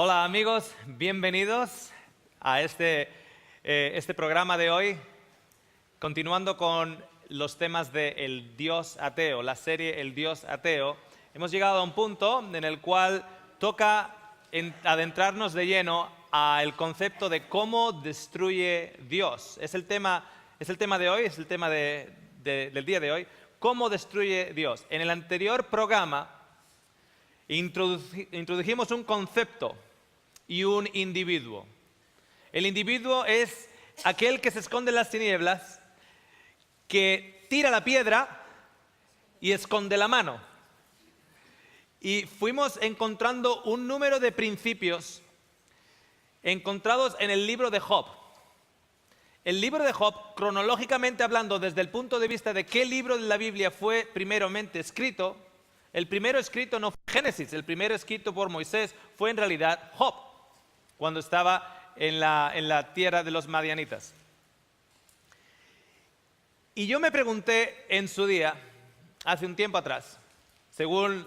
Hola amigos, bienvenidos a este programa de hoy, continuando con los temas de El Dios Ateo, la serie El Dios Ateo. Hemos llegado a un punto en el cual toca adentrarnos de lleno al concepto de cómo destruye Dios. Es el tema de hoy, es el tema del día de hoy, cómo destruye Dios. En el anterior programa introdujimos un concepto y un individuo. El individuo es aquel que se esconde en las tinieblas, que tira la piedra y esconde la mano. Y fuimos encontrando un número de principios encontrados en el libro de Job. El libro de Job, cronológicamente hablando, desde el punto de vista de qué libro de la Biblia fue primeramente escrito, el primero escrito no fue Génesis, el primero escrito por Moisés fue en realidad Job, cuando estaba en la tierra de los madianitas. Y yo me pregunté en su día, hace un tiempo atrás, según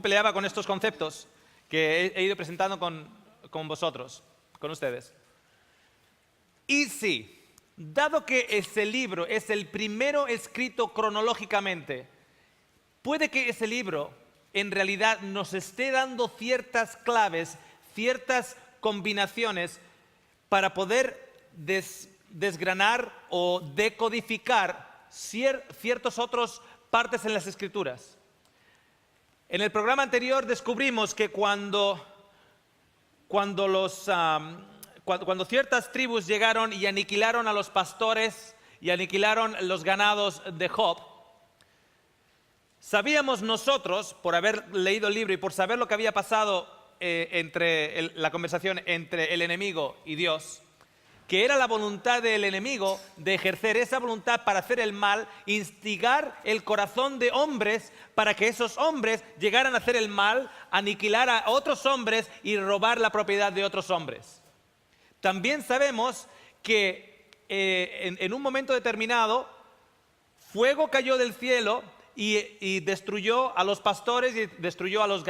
peleaba con estos conceptos que he ido presentando con vosotros, con ustedes. Y si, dado que ese libro es el primero escrito cronológicamente, puede que ese libro en realidad nos esté dando ciertas claves, ciertas combinaciones para poder desgranar o decodificar ciertas otras partes en las Escrituras. En el programa anterior descubrimos que cuando ciertas tribus llegaron y aniquilaron a los pastores y aniquilaron los ganados de Job, sabíamos nosotros, por haber leído el libro y por saber lo que había pasado entre la conversación entre el enemigo y Dios, que era la voluntad del enemigo de ejercer esa voluntad para hacer el mal, instigar el corazón de hombres para que esos hombres llegaran a hacer el mal, aniquilar a otros hombres y robar la propiedad de otros hombres. También sabemos que en un momento determinado, fuego cayó del cielo y destruyó a los pastores y destruyó a los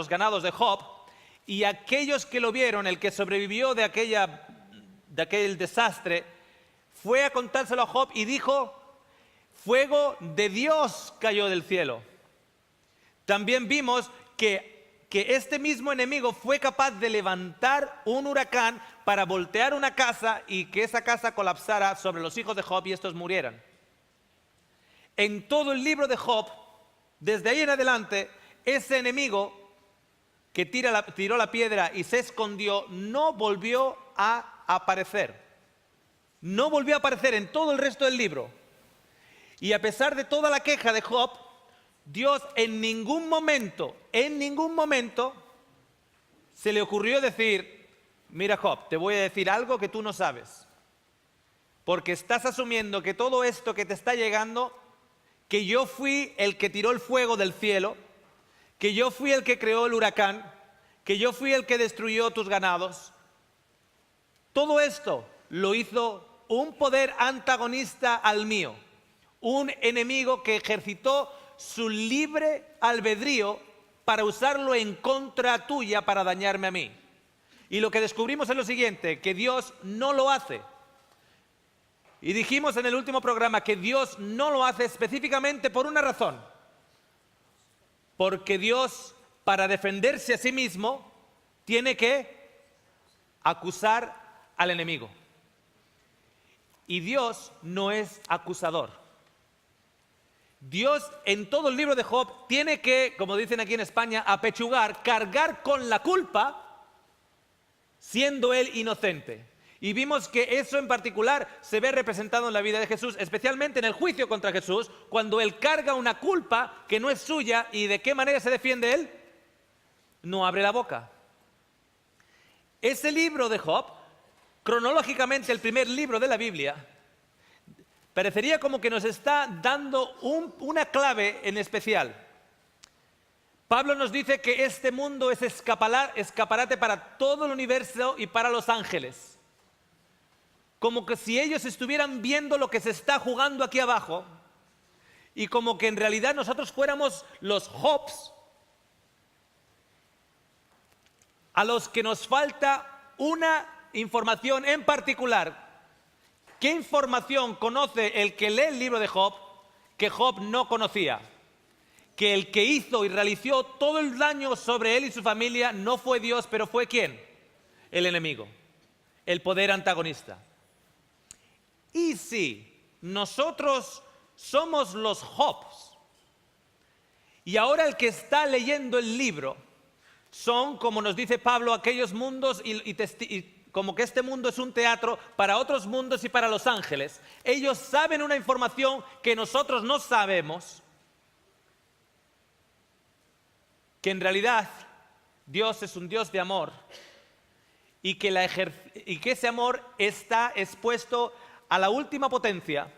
ganados de Job, y aquellos que lo vieron, el que sobrevivió de aquel desastre, fue a contárselo a Job y dijo: fuego de Dios cayó del cielo. También vimos que este mismo enemigo fue capaz de levantar un huracán para voltear una casa y que esa casa colapsara sobre los hijos de Job y estos murieran. En todo el libro de Job, desde ahí en adelante, ese enemigo que tiró la piedra y se escondió no volvió a aparecer. No volvió a aparecer en todo el resto del libro. Y a pesar de toda la queja de Job, Dios en ningún momento se le ocurrió decir: mira Job, te voy a decir algo que tú no sabes, porque estás asumiendo que todo esto que te está llegando, que yo fui el que tiró el fuego del cielo, que yo fui el que creó el huracán, que yo fui el que destruyó tus ganados. Todo esto lo hizo un poder antagonista al mío, un enemigo que ejercitó su libre albedrío para usarlo en contra tuya para dañarme a mí. Y lo que descubrimos es lo siguiente, que Dios no lo hace. Y dijimos en el último programa que Dios no lo hace específicamente por una razón. Porque Dios, para defenderse a sí mismo, tiene que acusar al enemigo. Y Dios no es acusador. Dios en todo el libro de Job tiene que, como dicen aquí en España, apechugar, cargar con la culpa, siendo él inocente. Y vimos que eso en particular se ve representado en la vida de Jesús, especialmente en el juicio contra Jesús, cuando él carga una culpa que no es suya. ¿Y de qué manera se defiende él? No abre la boca. Ese libro de Job, cronológicamente el primer libro de la Biblia, parecería como que nos está dando una clave en especial. Pablo nos dice que este mundo es escaparate para todo el universo y para los ángeles. Como que si ellos estuvieran viendo lo que se está jugando aquí abajo, y como que en realidad nosotros fuéramos los Jobs a los que nos falta una información en particular. ¿Qué información conoce el que lee el libro de Job que Job no conocía? Que el que hizo y realizó todo el daño sobre él y su familia no fue Dios, pero fue ¿quién? El enemigo, el poder antagonista. Y si nosotros somos los Jobs, y ahora el que está leyendo el libro son, como nos dice Pablo, aquellos mundos y como que este mundo es un teatro para otros mundos y para los ángeles. Ellos saben una información que nosotros no sabemos, que en realidad Dios es un Dios de amor y que ese amor está expuesto a la última potencia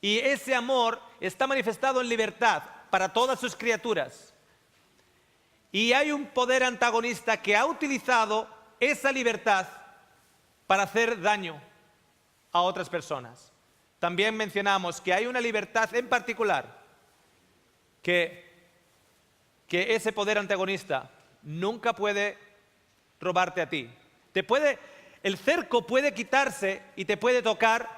y ese amor está manifestado en libertad para todas sus criaturas. Y hay un poder antagonista que ha utilizado esa libertad para hacer daño a otras personas. También mencionamos que hay una libertad en particular que ese poder antagonista nunca puede robarte a ti. El cerco puede quitarse y te puede tocar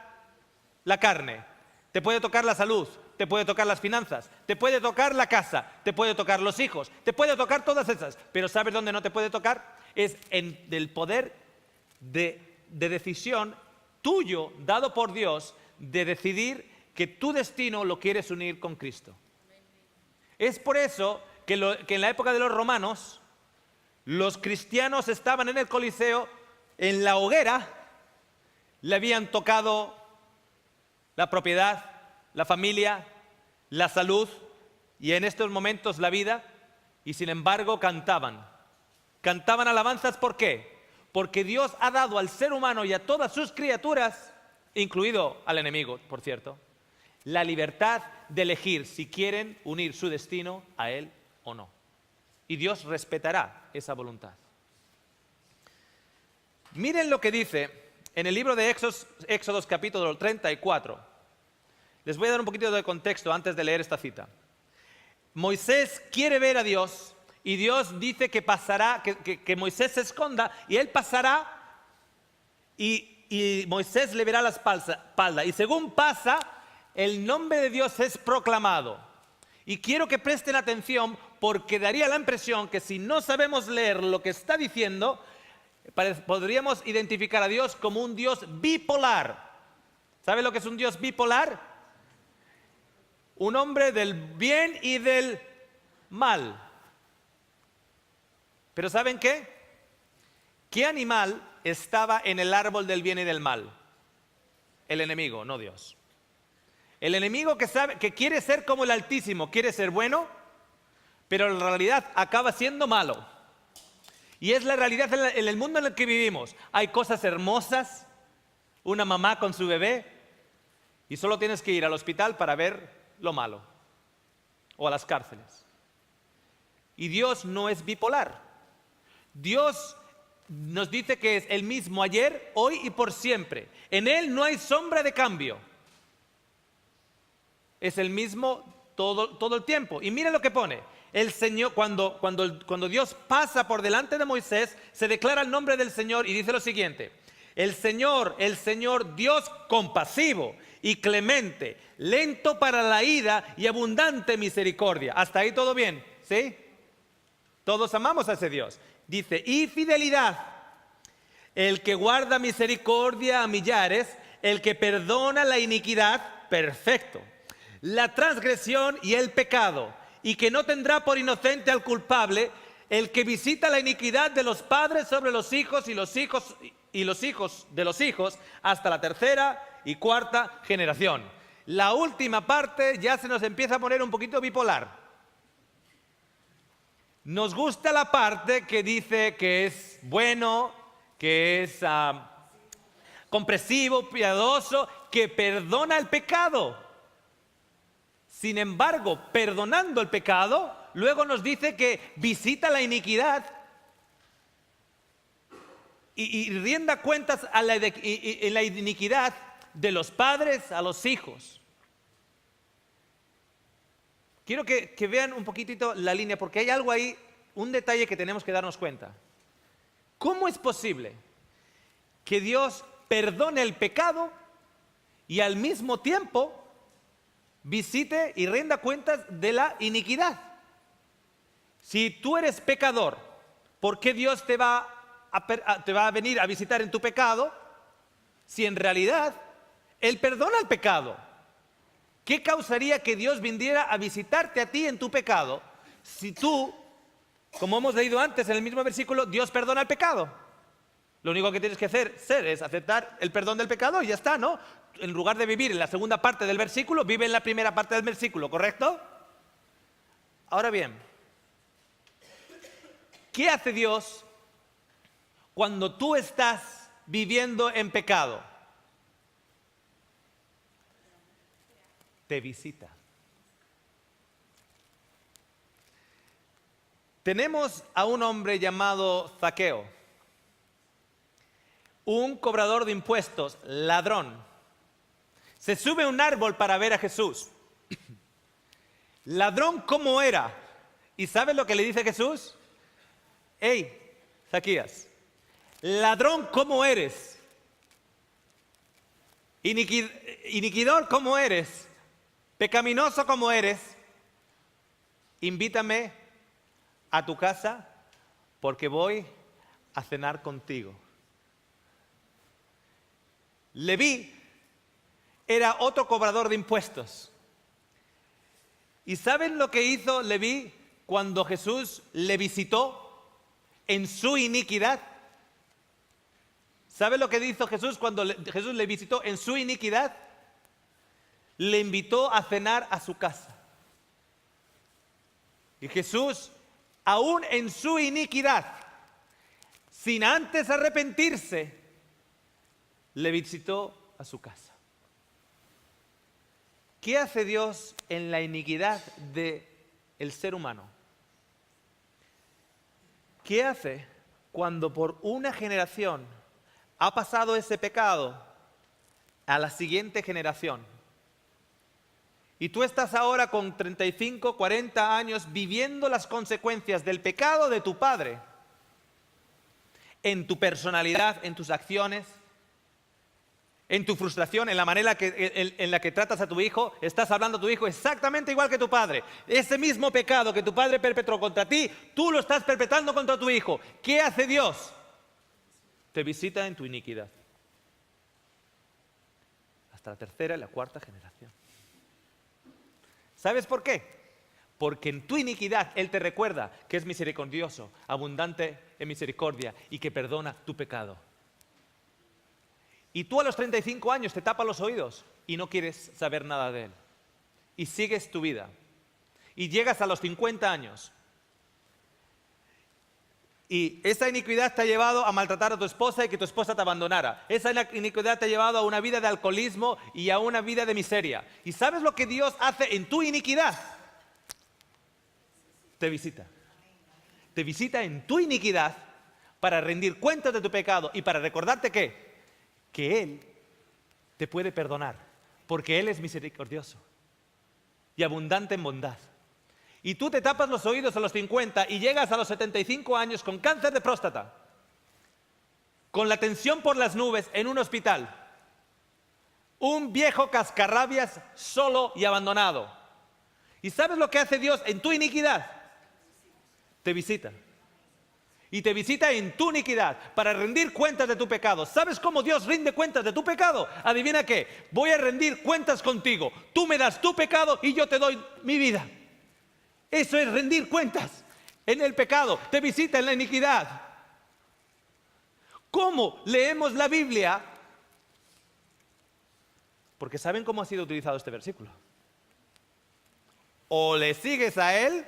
la carne, te puede tocar la salud, te puede tocar las finanzas, te puede tocar la casa, te puede tocar los hijos, te puede tocar todas esas. Pero ¿sabes dónde no te puede tocar? Es en el poder de decisión tuyo, dado por Dios, de decidir que tu destino lo quieres unir con Cristo. Es por eso que en la época de los romanos, los cristianos estaban en el Coliseo, en la hoguera, le habían tocado la propiedad, la familia, la salud y en estos momentos la vida, y sin embargo cantaban alabanzas. ¿Por qué? Porque Dios ha dado al ser humano y a todas sus criaturas, incluido al enemigo, por cierto, la libertad de elegir si quieren unir su destino a Él o no. Y Dios respetará esa voluntad. Miren lo que dice en el libro de Éxodos capítulo 34. Les voy a dar un poquito de contexto antes de leer esta cita. Moisés quiere ver a Dios y Dios dice que pasará, que Moisés se esconda y él pasará y Moisés le verá la espalda. Y según pasa, el nombre de Dios es proclamado. Y quiero que presten atención porque daría la impresión que si no sabemos leer lo que está diciendo, podríamos identificar a Dios como un Dios bipolar. ¿Sabe lo que es un Dios bipolar? Un hombre del bien y del mal. Pero ¿saben qué? ¿Qué animal estaba en el árbol del bien y del mal? El enemigo, no Dios. El enemigo que quiere ser como el Altísimo, quiere ser bueno, pero en realidad acaba siendo malo. Y es la realidad en el mundo en el que vivimos. Hay cosas hermosas, una mamá con su bebé, y solo tienes que ir al hospital para ver lo malo, o a las cárceles. Y Dios no es bipolar. Dios nos dice que es el mismo ayer, hoy y por siempre. En Él no hay sombra de cambio. Es el mismo todo el tiempo. Y mira lo que pone. El Señor, cuando Dios pasa por delante de Moisés, se declara el nombre del Señor y dice lo siguiente: el Señor, Dios compasivo y clemente, lento para la ira y abundante misericordia. Hasta ahí todo bien, ¿sí? Todos amamos a ese Dios. Dice, y fidelidad, el que guarda misericordia a millares, el que perdona la iniquidad, perfecto, la transgresión y el pecado, y que no tendrá por inocente al culpable, el que visita la iniquidad de los padres sobre los hijos y los hijos de los hijos hasta la tercera y cuarta generación. La última parte ya se nos empieza a poner un poquito bipolar. Nos gusta la parte que dice que es bueno, que es comprensivo, piadoso, que perdona el pecado. Sin embargo, perdonando el pecado, luego nos dice que visita la iniquidad y rienda cuentas en la iniquidad de los padres a los hijos. Quiero que vean un poquitito la línea, porque hay algo ahí, un detalle que tenemos que darnos cuenta. ¿cómo es posible que Dios perdone el pecado y al mismo tiempo visite y rinda cuentas de la iniquidad? Si tú eres pecador, ¿por qué Dios te va a venir a visitar en tu pecado si en realidad Él perdona el pecado? ¿Qué causaría que Dios viniera a visitarte a ti en tu pecado si tú, como hemos leído antes en el mismo versículo, Dios perdona el pecado? Lo único que tienes que hacer es aceptar el perdón del pecado y ya está, ¿no? En lugar de vivir en la segunda parte del versículo, vive en la primera parte del versículo, ¿correcto? Ahora bien, ¿qué hace Dios cuando tú estás viviendo en pecado? Te visita. Tenemos a un hombre llamado Zaqueo, un cobrador de impuestos, ladrón. Se sube a un árbol para ver a Jesús. Ladrón como era. ¿Y sabes lo que le dice Jesús? Hey, Zaquías, ladrón como eres, iniquidor como eres, pecaminoso como eres, invítame a tu casa porque voy a cenar contigo. Leví era otro cobrador de impuestos. ¿Y saben lo que hizo Leví cuando Jesús le visitó en su iniquidad? ¿Saben lo que hizo Jesús cuando Jesús le visitó en su iniquidad? Le invitó a cenar a su casa. Y Jesús, aún en su iniquidad, sin antes arrepentirse, le visitó a su casa. ¿Qué hace Dios en la iniquidad del ser humano? ¿Qué hace cuando por una generación ha pasado ese pecado a la siguiente generación? Y tú estás ahora con 35, 40 años viviendo las consecuencias del pecado de tu padre en tu personalidad, en tus acciones, en tu frustración, en la manera en la que tratas a tu hijo. Estás hablando a tu hijo exactamente igual que tu padre. Ese mismo pecado que tu padre perpetró contra ti, tú lo estás perpetrando contra tu hijo. ¿Qué hace Dios? Te visita en tu iniquidad. Hasta la tercera y la cuarta generación. ¿Sabes por qué? Porque en tu iniquidad Él te recuerda que es misericordioso, abundante en misericordia y que perdona tu pecado. Y tú a los 35 años te tapas los oídos y no quieres saber nada de Él. Y sigues tu vida. Y llegas a los 50 años. Y esa iniquidad te ha llevado a maltratar a tu esposa y que tu esposa te abandonara. Esa iniquidad te ha llevado a una vida de alcoholismo y a una vida de miseria. ¿Y sabes lo que Dios hace en tu iniquidad? Te visita. Te visita en tu iniquidad para rendir cuentas de tu pecado y para recordarte que Él te puede perdonar, porque Él es misericordioso y abundante en bondad. Y tú te tapas los oídos a los 50 y llegas a los 75 años con cáncer de próstata, con la tensión por las nubes en un hospital, un viejo cascarrabias solo y abandonado. ¿Y sabes lo que hace Dios en tu iniquidad? Te visita. Y te visita en tu iniquidad para rendir cuentas de tu pecado. ¿Sabes cómo Dios rinde cuentas de tu pecado? Adivina qué, voy a rendir cuentas contigo. Tú me das tu pecado y yo te doy mi vida. Eso es rendir cuentas en el pecado. Te visita en la iniquidad. ¿Cómo leemos la Biblia? Porque ¿saben cómo ha sido utilizado este versículo? O le sigues a Él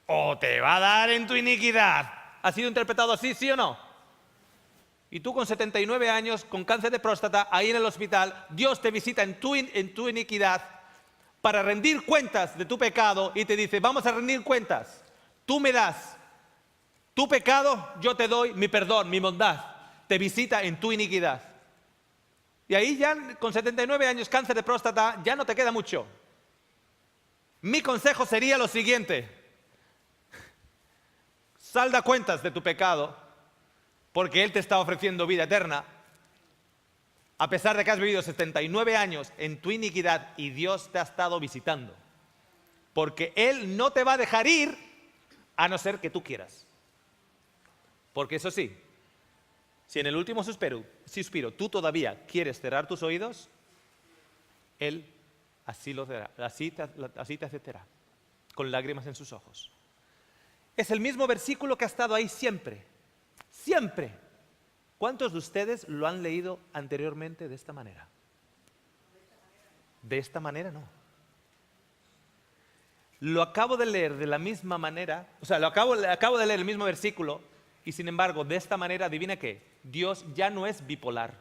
o te va a dar en tu iniquidad. ¿Ha sido interpretado así, sí o no? Y tú con 79 años, con cáncer de próstata, ahí en el hospital, Dios te visita en tu iniquidad para rendir cuentas de tu pecado y te dice, vamos a rendir cuentas. Tú me das tu pecado, yo te doy mi perdón, mi bondad. Te visita en tu iniquidad. Y ahí ya con 79 años, cáncer de próstata, ya no te queda mucho. Mi consejo sería lo siguiente. Salda cuentas de tu pecado porque Él te está ofreciendo vida eterna, a pesar de que has vivido 79 años en tu iniquidad y Dios te ha estado visitando. Porque Él no te va a dejar ir a no ser que tú quieras. Porque eso sí, si en el último suspiro tú todavía quieres cerrar tus oídos, Él así lo hará, así te aceptará, con lágrimas en sus ojos. Es el mismo versículo que ha estado ahí siempre, siempre. ¿Cuántos de ustedes lo han leído anteriormente de esta manera? De esta manera no. Lo acabo de leer de la misma manera, o sea, acabo de leer el mismo versículo y sin embargo, de esta manera, adivina qué, Dios ya no es bipolar.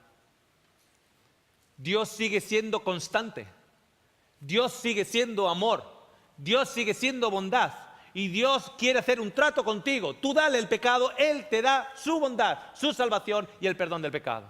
Dios sigue siendo constante. Dios sigue siendo amor. Dios sigue siendo bondad. Y Dios quiere hacer un trato contigo. Tú dale el pecado, Él te da su bondad, su salvación y el perdón del pecado.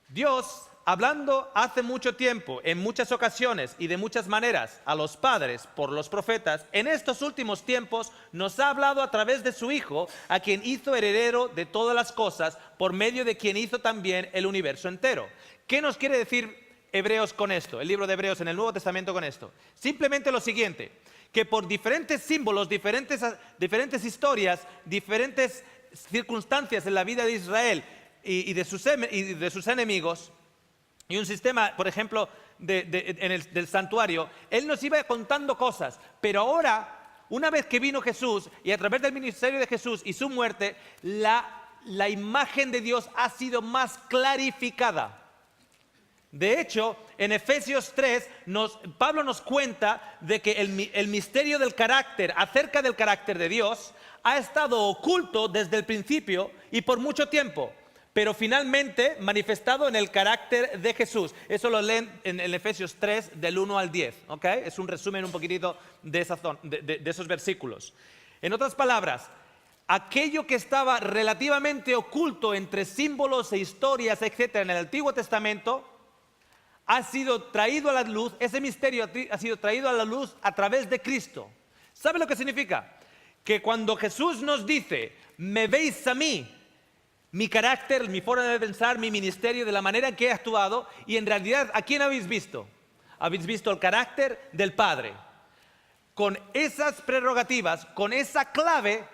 Dios, hablando hace mucho tiempo, en muchas ocasiones y de muchas maneras a los padres por los profetas, en estos últimos tiempos nos ha hablado a través de su Hijo, a quien hizo heredero de todas las cosas, por medio de quien hizo también el universo entero. ¿Qué nos quiere decir Hebreos con esto? El libro de Hebreos en el Nuevo Testamento con esto. Simplemente lo siguiente, que por diferentes símbolos, diferentes historias, diferentes circunstancias en la vida de Israel y de sus enemigos, y un sistema, por ejemplo, del santuario, Él nos iba contando cosas, pero ahora, una vez que vino Jesús y a través del ministerio de Jesús y su muerte, la imagen de Dios ha sido más clarificada. De hecho, en Efesios 3, Pablo nos cuenta de que el misterio del carácter, acerca del carácter de Dios, ha estado oculto desde el principio y por mucho tiempo, pero finalmente manifestado en el carácter de Jesús. Eso lo leen en Efesios 3, del 1 al 10, ¿ok? Es un resumen un poquitito de esos versículos. En otras palabras, aquello que estaba relativamente oculto entre símbolos e historias, etcétera, en el Antiguo Testamento, ha sido traído a la luz, ese misterio ha sido traído a la luz a través de Cristo. ¿Sabe lo que significa? Que cuando Jesús nos dice, me veis a mí, mi carácter, mi forma de pensar, mi ministerio, de la manera en que he actuado, y en realidad, ¿a quién habéis visto? Habéis visto el carácter del Padre. Con esas prerrogativas, con esa clave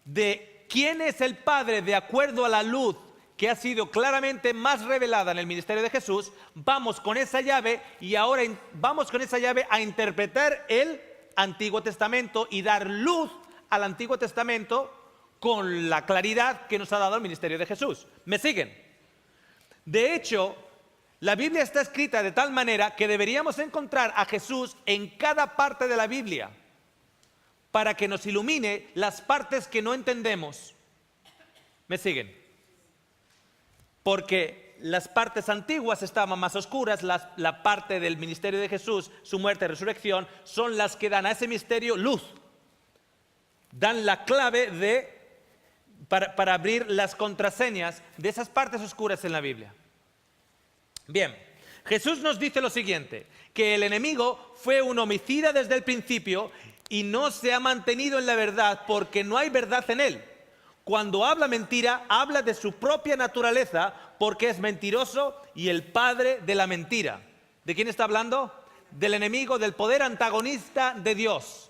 de quién es el Padre de acuerdo a la luz que ha sido claramente más revelada en el ministerio de Jesús, vamos con esa llave y ahora vamos con esa llave a interpretar el Antiguo Testamento y dar luz al Antiguo Testamento con la claridad que nos ha dado el ministerio de Jesús. ¿Me siguen? De hecho, la Biblia está escrita de tal manera que deberíamos encontrar a Jesús en cada parte de la Biblia para que nos ilumine las partes que no entendemos. ¿Me siguen? Porque las partes antiguas estaban más oscuras, la parte del ministerio de Jesús, su muerte y resurrección, son las que dan a ese misterio luz. Dan la clave para abrir las contraseñas de esas partes oscuras en la Biblia. Bien, Jesús nos dice lo siguiente, que el enemigo fue un homicida desde el principio y no se ha mantenido en la verdad porque no hay verdad en él. Cuando habla mentira, habla de su propia naturaleza porque es mentiroso y el padre de la mentira. ¿De quién está hablando? Del enemigo, del poder antagonista de Dios.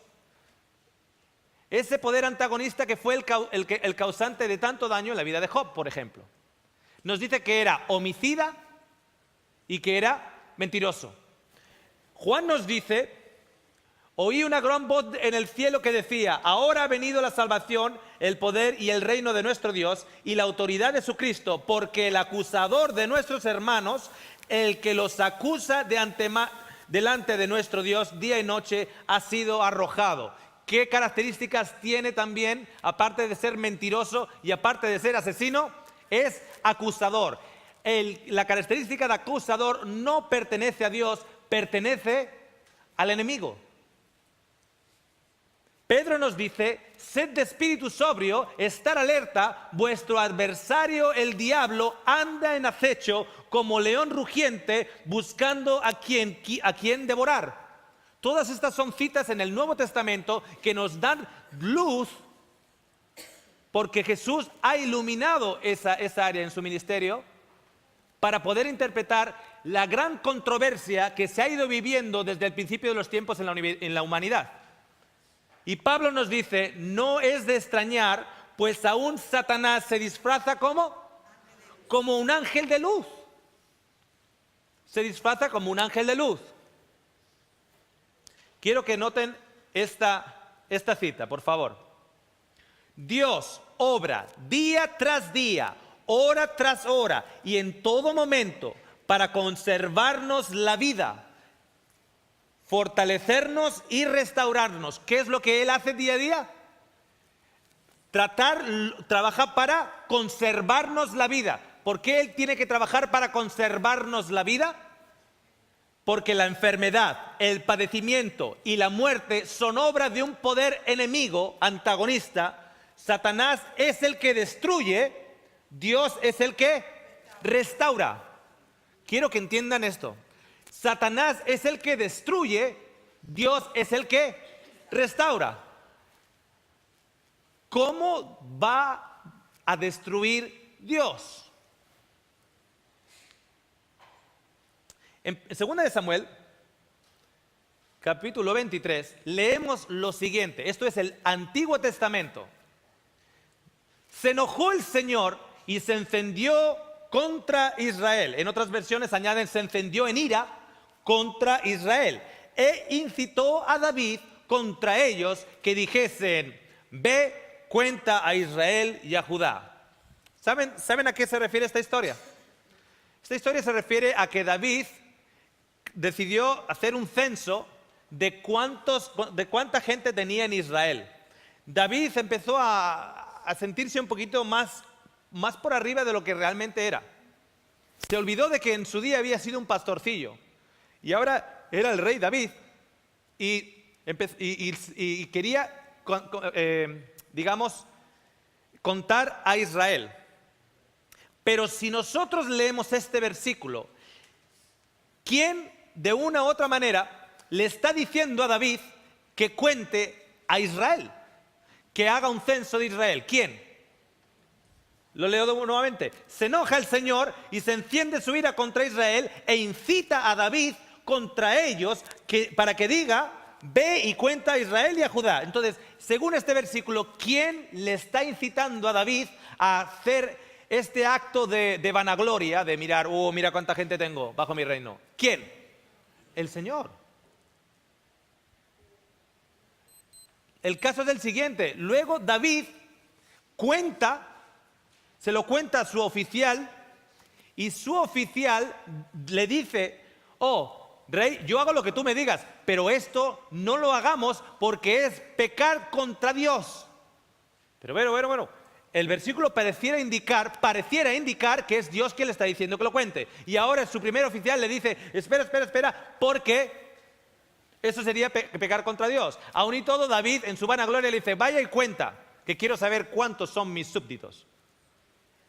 Ese poder antagonista que fue el causante de tanto daño en la vida de Job, por ejemplo. Nos dice que era homicida y que era mentiroso. Juan nos dice, oí una gran voz en el cielo que decía, ahora ha venido la salvación, el poder y el reino de nuestro Dios y la autoridad de su Cristo, porque el acusador de nuestros hermanos, el que los acusa delante de nuestro Dios día y noche, ha sido arrojado. ¿Qué características tiene también, aparte de ser mentiroso y aparte de ser asesino? Es acusador. La característica de acusador no pertenece a Dios, pertenece al enemigo. Pedro nos dice, sed de espíritu sobrio, estar alerta, vuestro adversario el diablo anda en acecho como león rugiente buscando a quien devorar. Todas estas son citas en el Nuevo Testamento que nos dan luz porque Jesús ha iluminado esa área en su ministerio para poder interpretar la gran controversia que se ha ido viviendo desde el principio de los tiempos en la humanidad. Y Pablo nos dice, no es de extrañar, pues aún Satanás se disfraza como un ángel de luz. Se disfraza como un ángel de luz. Quiero que noten esta cita, por favor. Dios obra día tras día, hora tras hora y en todo momento para conservarnos la vida, fortalecernos y restaurarnos. ¿Qué es lo que Él hace día a día? Trabaja para conservarnos la vida. ¿Por qué Él tiene que trabajar para conservarnos la vida? Porque la enfermedad, el padecimiento y la muerte son obra de un poder enemigo, antagonista. Satanás es el que destruye, Dios es el que restaura. Quiero que entiendan esto. Satanás es el que destruye, Dios es el que restaura. ¿Cómo va a destruir Dios? En 2 de Samuel, capítulo 23, leemos lo siguiente. Esto es el Antiguo Testamento. Se enojó el Señor y se encendió contra Israel. En otras versiones añaden, se encendió en ira contra Israel. E incitó a David contra ellos que dijesen, ve, cuenta a Israel y a Judá. ¿Saben a qué se refiere esta historia? Esta historia se refiere a que David decidió hacer un censo de cuánta gente tenía en Israel. David empezó a sentirse un poquito más por arriba de lo que realmente era. Se olvidó de que en su día había sido un pastorcillo y ahora era el rey David y quería, contar a Israel. Pero si nosotros leemos este versículo, ¿quién de una u otra manera le está diciendo a David que cuente a Israel? Que haga un censo de Israel. ¿Quién? Lo leo nuevamente. Se enoja el Señor y se enciende su ira contra Israel e incita a David contra ellos para que diga, ve y cuenta a Israel y a Judá. Entonces, según este versículo, ¿quién le está incitando a David a hacer este acto de vanagloria, de mirar, mira cuánta gente tengo bajo mi reino? ¿Quién? El Señor. El caso es el siguiente. Luego David se lo cuenta a su oficial y su oficial le dice, rey, yo hago lo que tú me digas, pero esto no lo hagamos porque es pecar contra Dios. Pero bueno, el versículo pareciera indicar que es Dios quien le está diciendo que lo cuente. Y ahora su primer oficial le dice, espera, porque eso sería pecar contra Dios. Aún y todo, David en su vanagloria le dice, vaya y cuenta, que quiero saber cuántos son mis súbditos.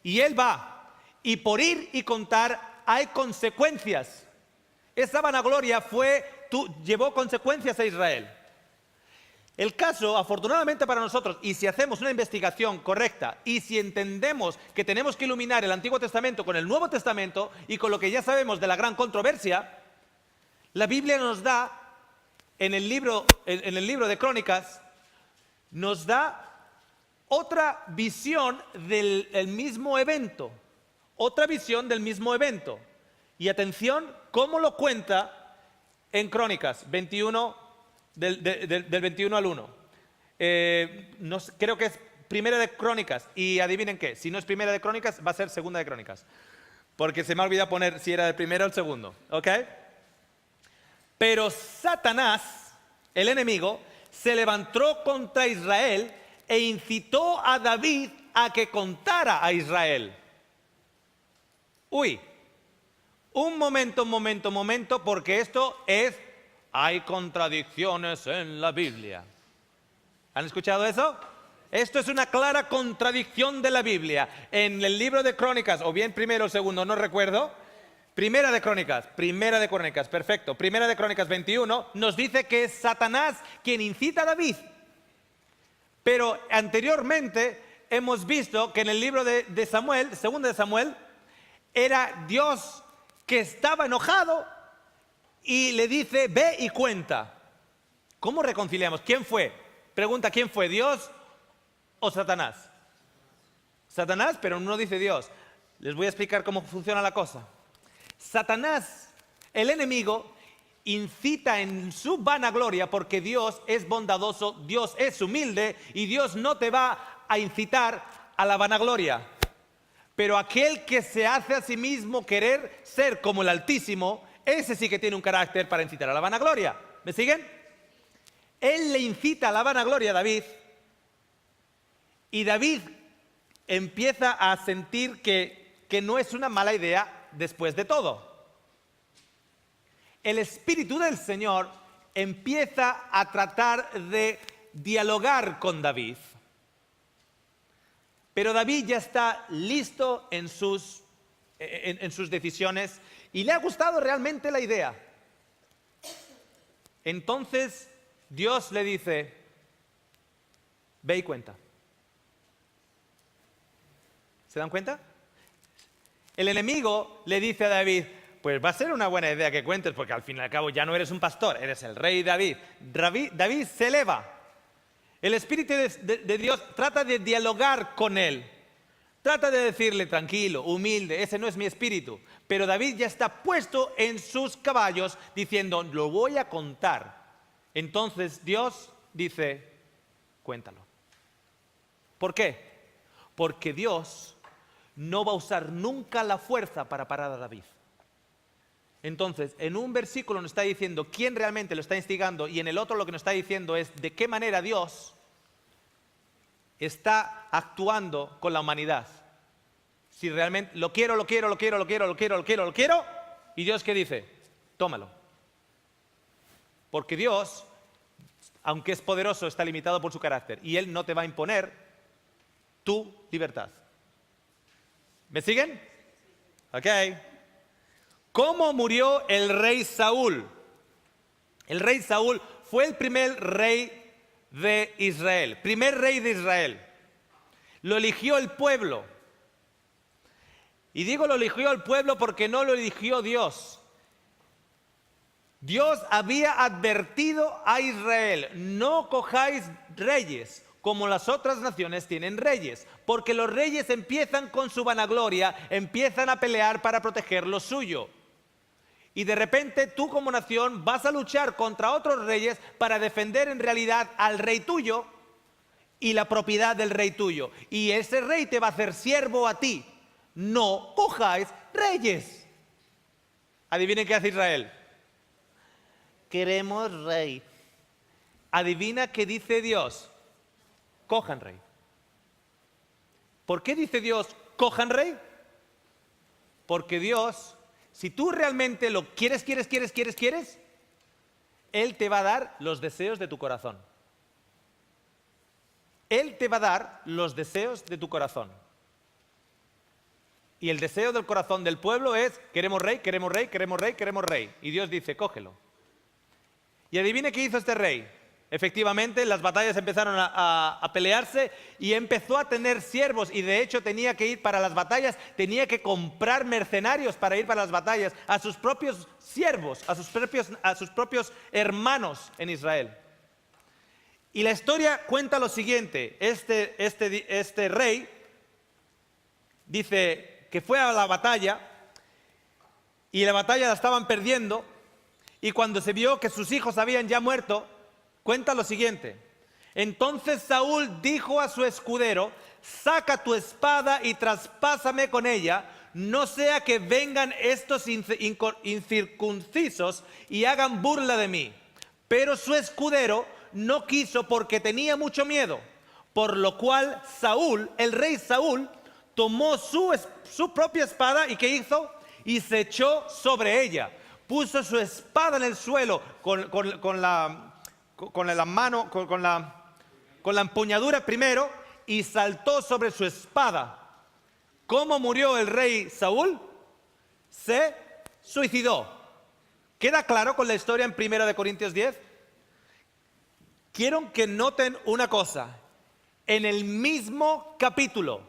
Y él va, y por ir y contar hay consecuencias. Esa vanagloria llevó consecuencias a Israel. El caso, afortunadamente para nosotros, y si hacemos una investigación correcta, y si entendemos que tenemos que iluminar el Antiguo Testamento con el Nuevo Testamento, y con lo que ya sabemos de la gran controversia, la Biblia nos da, en el libro de Crónicas, nos da otra visión del mismo evento. Otra visión del mismo evento. Y atención, ¿cómo lo cuenta en Crónicas 21, del 21 al 1? Creo que es Primera de Crónicas. Y adivinen qué, si no es Primera de Crónicas, va a ser Segunda de Crónicas. Porque se me ha olvidado poner si era el primero o el segundo. ¿Ok? Pero Satanás, el enemigo, se levantó contra Israel e incitó a David a que contara a Israel. Un momento, porque hay contradicciones en la Biblia. ¿Han escuchado eso? Esto es una clara contradicción de la Biblia. En el libro de Crónicas, o bien primero o segundo, no recuerdo. Primera de Crónicas, perfecto. Primera de Crónicas 21 nos dice que es Satanás quien incita a David. Pero anteriormente hemos visto que en el libro de Samuel, segundo de Samuel, era Dios que estaba enojado y le dice, ve y cuenta. ¿Cómo reconciliamos? ¿Quién fue? Pregunta, ¿quién fue? ¿Dios o Satanás? Satanás, pero no dice Dios. Les voy a explicar cómo funciona la cosa. Satanás, el enemigo, incita en su vanagloria porque Dios es bondadoso, Dios es humilde y Dios no te va a incitar a la vanagloria. Pero aquel que se hace a sí mismo querer ser como el Altísimo, ese sí que tiene un carácter para incitar a la vanagloria. ¿Me siguen? Él le incita a la vanagloria a David y David empieza a sentir que no es una mala idea después de todo. El Espíritu del Señor empieza a tratar de dialogar con David. Pero David ya está listo en sus decisiones y le ha gustado realmente la idea. Entonces Dios le dice, ve y cuenta. ¿Se dan cuenta? El enemigo le dice a David, pues va a ser una buena idea que cuentes porque al fin y al cabo ya no eres un pastor, eres el rey David. David se eleva. El Espíritu de Dios trata de dialogar con él. Trata de decirle, tranquilo, humilde, ese no es mi espíritu. Pero David ya está puesto en sus caballos diciendo, lo voy a contar. Entonces Dios dice, cuéntalo. ¿Por qué? Porque Dios no va a usar nunca la fuerza para parar a David. Entonces, en un versículo nos está diciendo quién realmente lo está instigando y en el otro lo que nos está diciendo es de qué manera Dios está actuando con la humanidad. Si realmente lo quiero, y Dios ¿qué dice? Tómalo. Porque Dios, aunque es poderoso, está limitado por su carácter y Él no te va a imponer tu libertad. ¿Me siguen? Ok. ¿Cómo murió el rey Saúl? El rey Saúl fue el primer rey de Israel, primer rey de Israel. Lo eligió el pueblo. Y digo lo eligió el pueblo porque no lo eligió Dios. Dios había advertido a Israel, no cojáis reyes como las otras naciones tienen reyes, porque los reyes empiezan con su vanagloria, empiezan a pelear para proteger lo suyo. Y de repente tú como nación vas a luchar contra otros reyes para defender en realidad al rey tuyo y la propiedad del rey tuyo. Y ese rey te va a hacer siervo a ti. No cojáis reyes. Adivinen qué hace Israel. Queremos rey. Adivina qué dice Dios. Cojan rey. ¿Por qué dice Dios cojan rey? Porque Dios, si tú realmente lo quieres, Él te va a dar los deseos de tu corazón. Él te va a dar los deseos de tu corazón. Y el deseo del corazón del pueblo es, queremos rey. Y Dios dice, cógelo. Y adivine qué hizo este rey. Efectivamente, las batallas empezaron a pelearse y empezó a tener siervos y de hecho tenía que ir para las batallas, tenía que comprar mercenarios para ir para las batallas, a sus propios siervos, a sus propios hermanos en Israel. Y la historia cuenta lo siguiente, este rey dice que fue a la batalla y la batalla la estaban perdiendo y cuando se vio que sus hijos habían ya muerto, cuenta lo siguiente. Entonces Saúl dijo a su escudero, saca tu espada y traspásame con ella, no sea que vengan estos incircuncisos y hagan burla de mí. Pero su escudero no quiso porque tenía mucho miedo, por lo cual Saúl, el rey Saúl, tomó su propia espada y ¿qué hizo? Y se echó sobre ella, puso su espada en el suelo con la empuñadura primero y saltó sobre su espada. ¿Cómo murió el rey Saúl? Se suicidó. ¿Queda claro con la historia en 1 Corintios 10? Quiero que noten una cosa. En el mismo capítulo,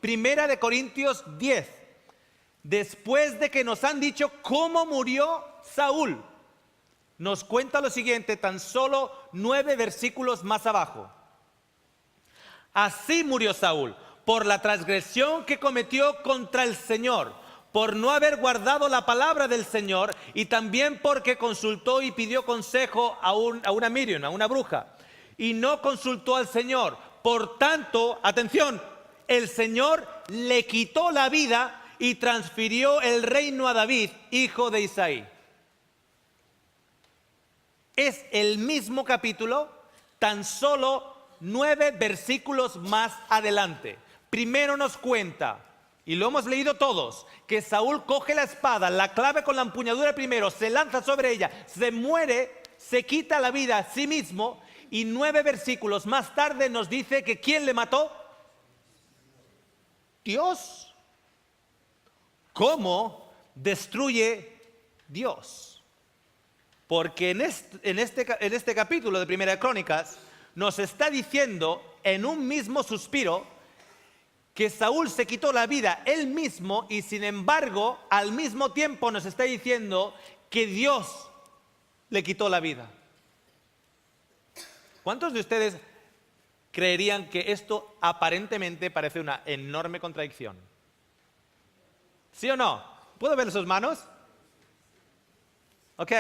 Primera de Corintios 10, después de que nos han dicho cómo murió Saúl, nos cuenta lo siguiente, tan solo 9 versículos más abajo. Así murió Saúl, por la transgresión que cometió contra el Señor, por no haber guardado la palabra del Señor, y también porque consultó y pidió consejo a una Miriam, a una bruja, y no consultó al Señor. Por tanto, atención, el Señor le quitó la vida y transfirió el reino a David, hijo de Isaí. Es el mismo capítulo, tan solo 9 versículos más adelante. Primero nos cuenta, y lo hemos leído todos, que Saúl coge la espada, la clava con la empuñadura primero, se lanza sobre ella, se muere, se quita la vida a sí mismo, y 9 versículos más tarde nos dice que ¿quién le mató? Dios. ¿Cómo destruye Dios? Porque en este capítulo de Primera de Crónicas nos está diciendo en un mismo suspiro que Saúl se quitó la vida él mismo, y sin embargo al mismo tiempo nos está diciendo que Dios le quitó la vida. ¿Cuántos de ustedes creerían que esto aparentemente parece una enorme contradicción? ¿Sí o no? ¿Puedo ver sus manos? Ok.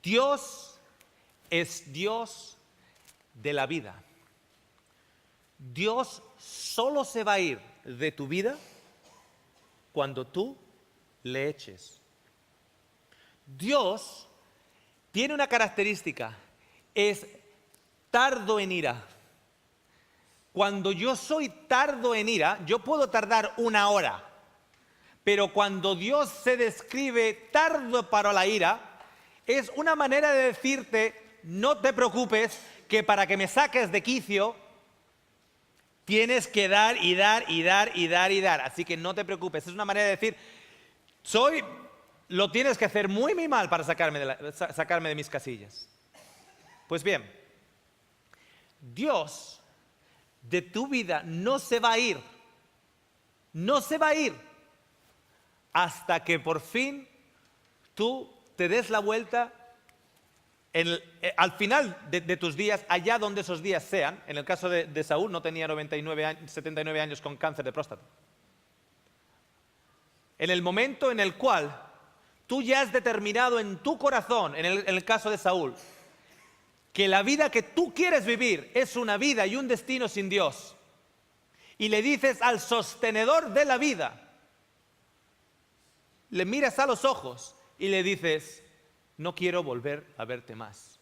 Dios es Dios de la vida. Dios solo se va a ir de tu vida cuando tú le eches. Dios tiene una característica, es tardo en ira. Cuando yo soy tardo en ira, yo puedo tardar 1 hora, pero cuando Dios se describe tardo para la ira, es una manera de decirte, no te preocupes, que para que me saques de quicio, tienes que dar y dar y dar y dar y dar. Así que no te preocupes, es una manera de decir, lo tienes que hacer muy, muy mal para sacarme de mis casillas. Pues bien, Dios de tu vida no se va a ir. No se va a ir hasta que por fin tú te des la vuelta al final de tus días, allá donde esos días sean. En el caso de Saúl, no tenía 79 años con cáncer de próstata. En el momento en el cual tú ya has determinado en tu corazón, en el caso de Saúl, que la vida que tú quieres vivir es una vida y un destino sin Dios, y le dices al sostenedor de la vida, le miras a los ojos y le dices, no quiero volver a verte más.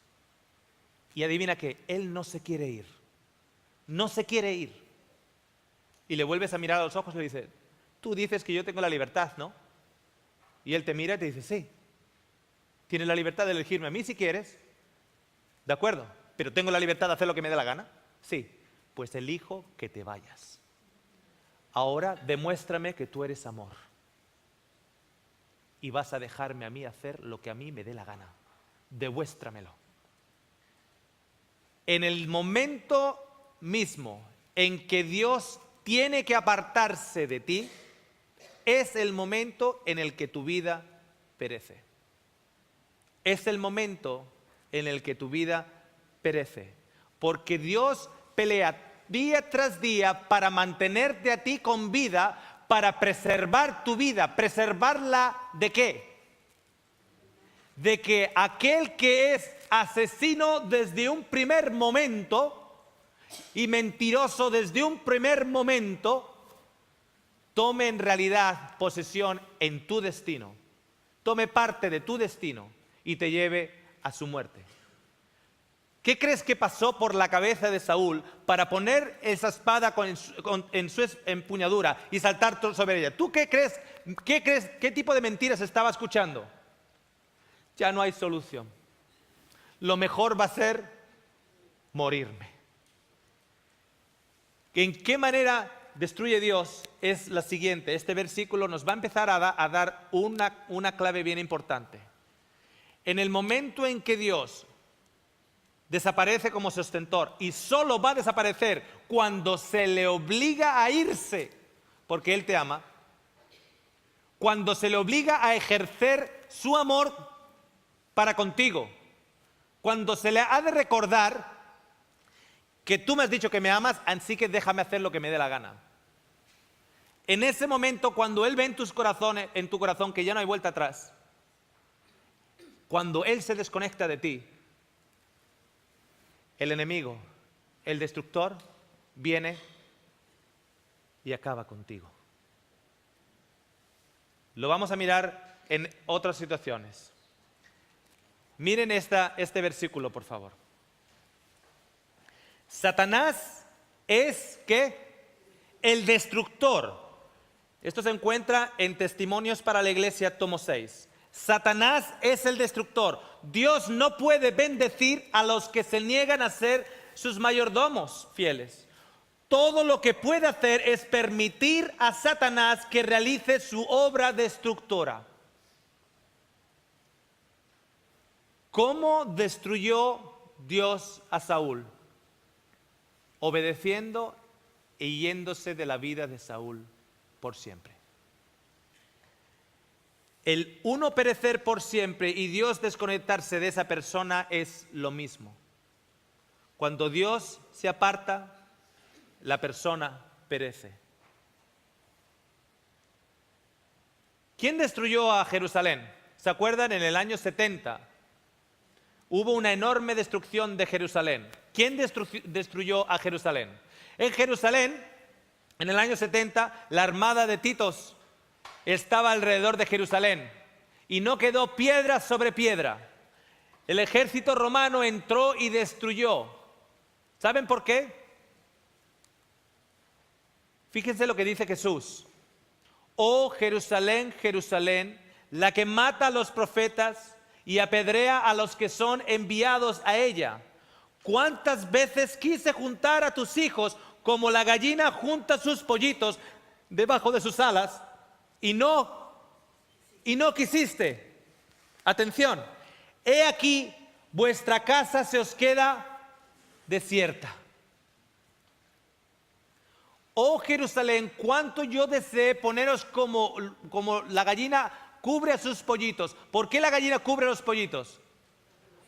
Y adivina que él no se quiere ir. No se quiere ir. Y le vuelves a mirar a los ojos y le dices, tú dices que yo tengo la libertad, ¿no? Y él te mira y te dice, sí. Tienes la libertad de elegirme a mí si quieres. De acuerdo, pero tengo la libertad de hacer lo que me dé la gana. Sí, pues elijo que te vayas. Ahora demuéstrame que tú eres amor. Y vas a dejarme a mí hacer lo que a mí me dé la gana. Demuéstramelo. En el momento mismo en que Dios tiene que apartarse de ti, es el momento en el que tu vida perece. Es el momento en el que tu vida perece. Porque Dios pelea día tras día para mantenerte a ti con vida, para preservar tu vida. ¿Preservarla de qué? De que aquel que es asesino desde un primer momento y mentiroso desde un primer momento, tome en realidad posesión en tu destino, tome parte de tu destino y te lleve a su muerte. ¿Qué crees que pasó por la cabeza de Saúl para poner esa espada en su empuñadura y saltar sobre ella? ¿Tú qué crees? ¿Qué tipo de mentiras estaba escuchando? Ya no hay solución. Lo mejor va a ser morirme. ¿En qué manera destruye Dios? Es la siguiente. Este versículo nos va a empezar a dar una clave bien importante. En el momento en que Dios desaparece como sostentor y solo va a desaparecer cuando se le obliga a irse, porque Él te ama, cuando se le obliga a ejercer su amor para contigo, cuando se le ha de recordar que tú me has dicho que me amas, así que déjame hacer lo que me dé la gana. En ese momento, cuando Él ve en tu corazón que ya no hay vuelta atrás, cuando Él se desconecta de ti, el enemigo, el destructor, viene y acaba contigo. Lo vamos a mirar en otras situaciones. Miren este versículo, por favor. Satanás es, ¿qué? El destructor. Esto se encuentra en Testimonios para la Iglesia, tomo 6. Satanás es el destructor. Dios no puede bendecir a los que se niegan a ser sus mayordomos fieles. Todo lo que puede hacer es permitir a Satanás que realice su obra destructora. ¿Cómo destruyó Dios a Saúl? Obedeciendo y yéndose de la vida de Saúl por siempre. El uno perecer por siempre y Dios desconectarse de esa persona es lo mismo. Cuando Dios se aparta, la persona perece. ¿Quién destruyó a Jerusalén? ¿Se acuerdan? En el año 70 hubo una enorme destrucción de Jerusalén. ¿Quién destruyó a Jerusalén? En Jerusalén, en el año 70, la armada de Titos estaba alrededor de Jerusalén y no quedó piedra sobre piedra. El ejército romano entró y destruyó. ¿Saben por qué? Fíjense lo que dice Jesús. Oh Jerusalén, Jerusalén, la que mata a los profetas y apedrea a los que son enviados a ella. ¿Cuántas veces quise juntar a tus hijos como la gallina junta sus pollitos debajo de sus alas y no quisiste? Atención, he aquí vuestra casa se os queda desierta. Oh Jerusalén, cuánto yo deseé poneros como la gallina cubre a sus pollitos. ¿Por qué la gallina cubre a los pollitos?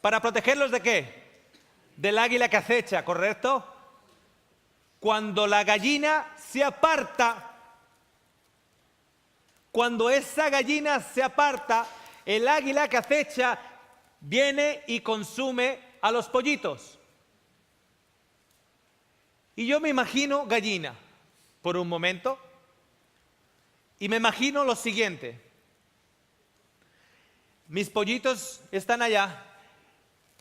¿Para protegerlos de qué? Del águila que acecha, ¿correcto? Cuando la gallina se aparta, cuando esa gallina se aparta, el águila que acecha viene y consume a los pollitos. Y yo me imagino gallina por un momento y me imagino lo siguiente. Mis pollitos están allá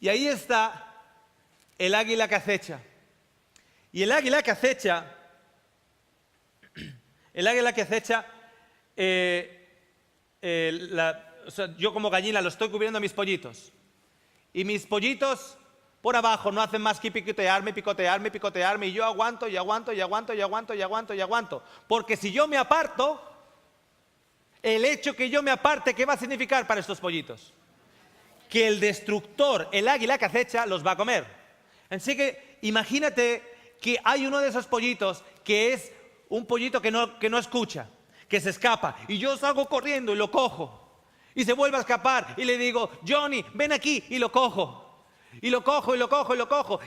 y ahí está el águila que acecha. Y el águila que acecha, yo como gallina lo estoy cubriendo a mis pollitos. Y mis pollitos por abajo no hacen más que picotearme, y yo aguanto. Porque si yo me aparto, el hecho que yo me aparte, ¿qué va a significar para estos pollitos? Que el destructor, el águila que acecha, los va a comer. Así que imagínate que hay uno de esos pollitos que es un pollito que no escucha, que se escapa, y yo salgo corriendo y lo cojo. Y se vuelve a escapar y le digo, Johnny, ven aquí, y lo cojo. Y lo cojo.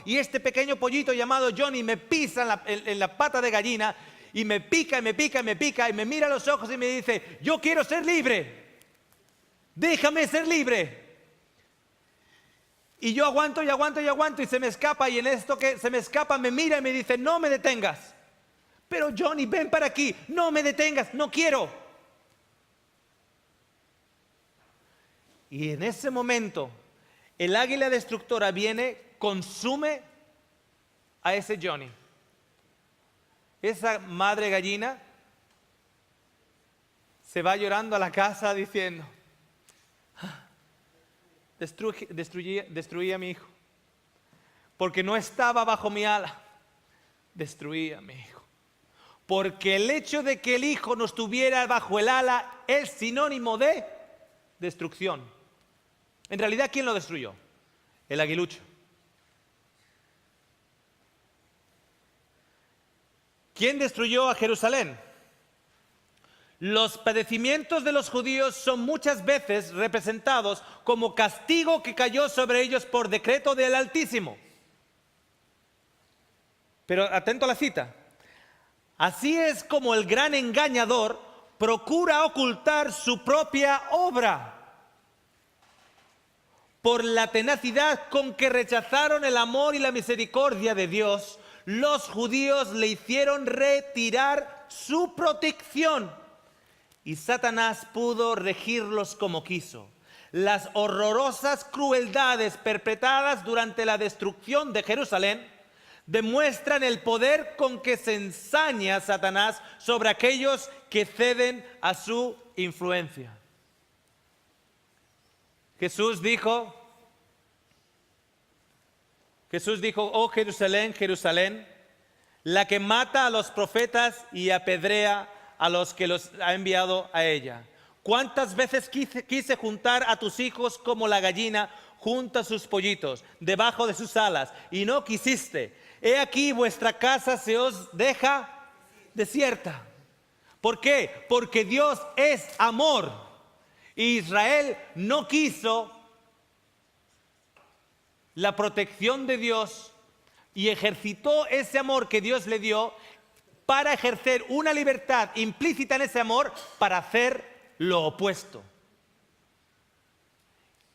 Y este pequeño pollito llamado Johnny me pisa en la pata de gallina y me pica y me mira a los ojos y me dice, yo quiero ser libre. Déjame ser libre. Y yo aguanto y se me escapa, y en esto que se me escapa me mira y me dice, no me detengas. Pero Johnny, ven para aquí, no me detengas, no quiero. Y en ese momento, el águila destructora viene, consume a ese Johnny. Esa madre gallina se va llorando a la casa diciendo, destruí a mi hijo. Porque no estaba bajo mi ala, destruí a mi hijo. Porque el hecho de que el hijo no estuviera bajo el ala es sinónimo de destrucción. En realidad, ¿quién lo destruyó? El aguilucho. ¿Quién destruyó a Jerusalén? Los padecimientos de los judíos son muchas veces representados como castigo que cayó sobre ellos por decreto del Altísimo. Pero atento a la cita. Así es como el gran engañador procura ocultar su propia obra. Por la tenacidad con que rechazaron el amor y la misericordia de Dios, los judíos le hicieron retirar su protección y Satanás pudo regirlos como quiso. Las horrorosas crueldades perpetradas durante la destrucción de Jerusalén demuestran el poder con que se ensaña Satanás sobre aquellos que ceden a su influencia. Jesús dijo, oh Jerusalén, Jerusalén, la que mata a los profetas y apedrea a los que los ha enviado a ella. ¿Cuántas veces quise juntar a tus hijos como la gallina junta sus pollitos debajo de sus alas y no quisiste? He aquí vuestra casa se os deja desierta. ¿Por qué? Porque Dios es amor. Israel no quiso la protección de Dios y ejercitó ese amor que Dios le dio para ejercer una libertad implícita en ese amor para hacer lo opuesto.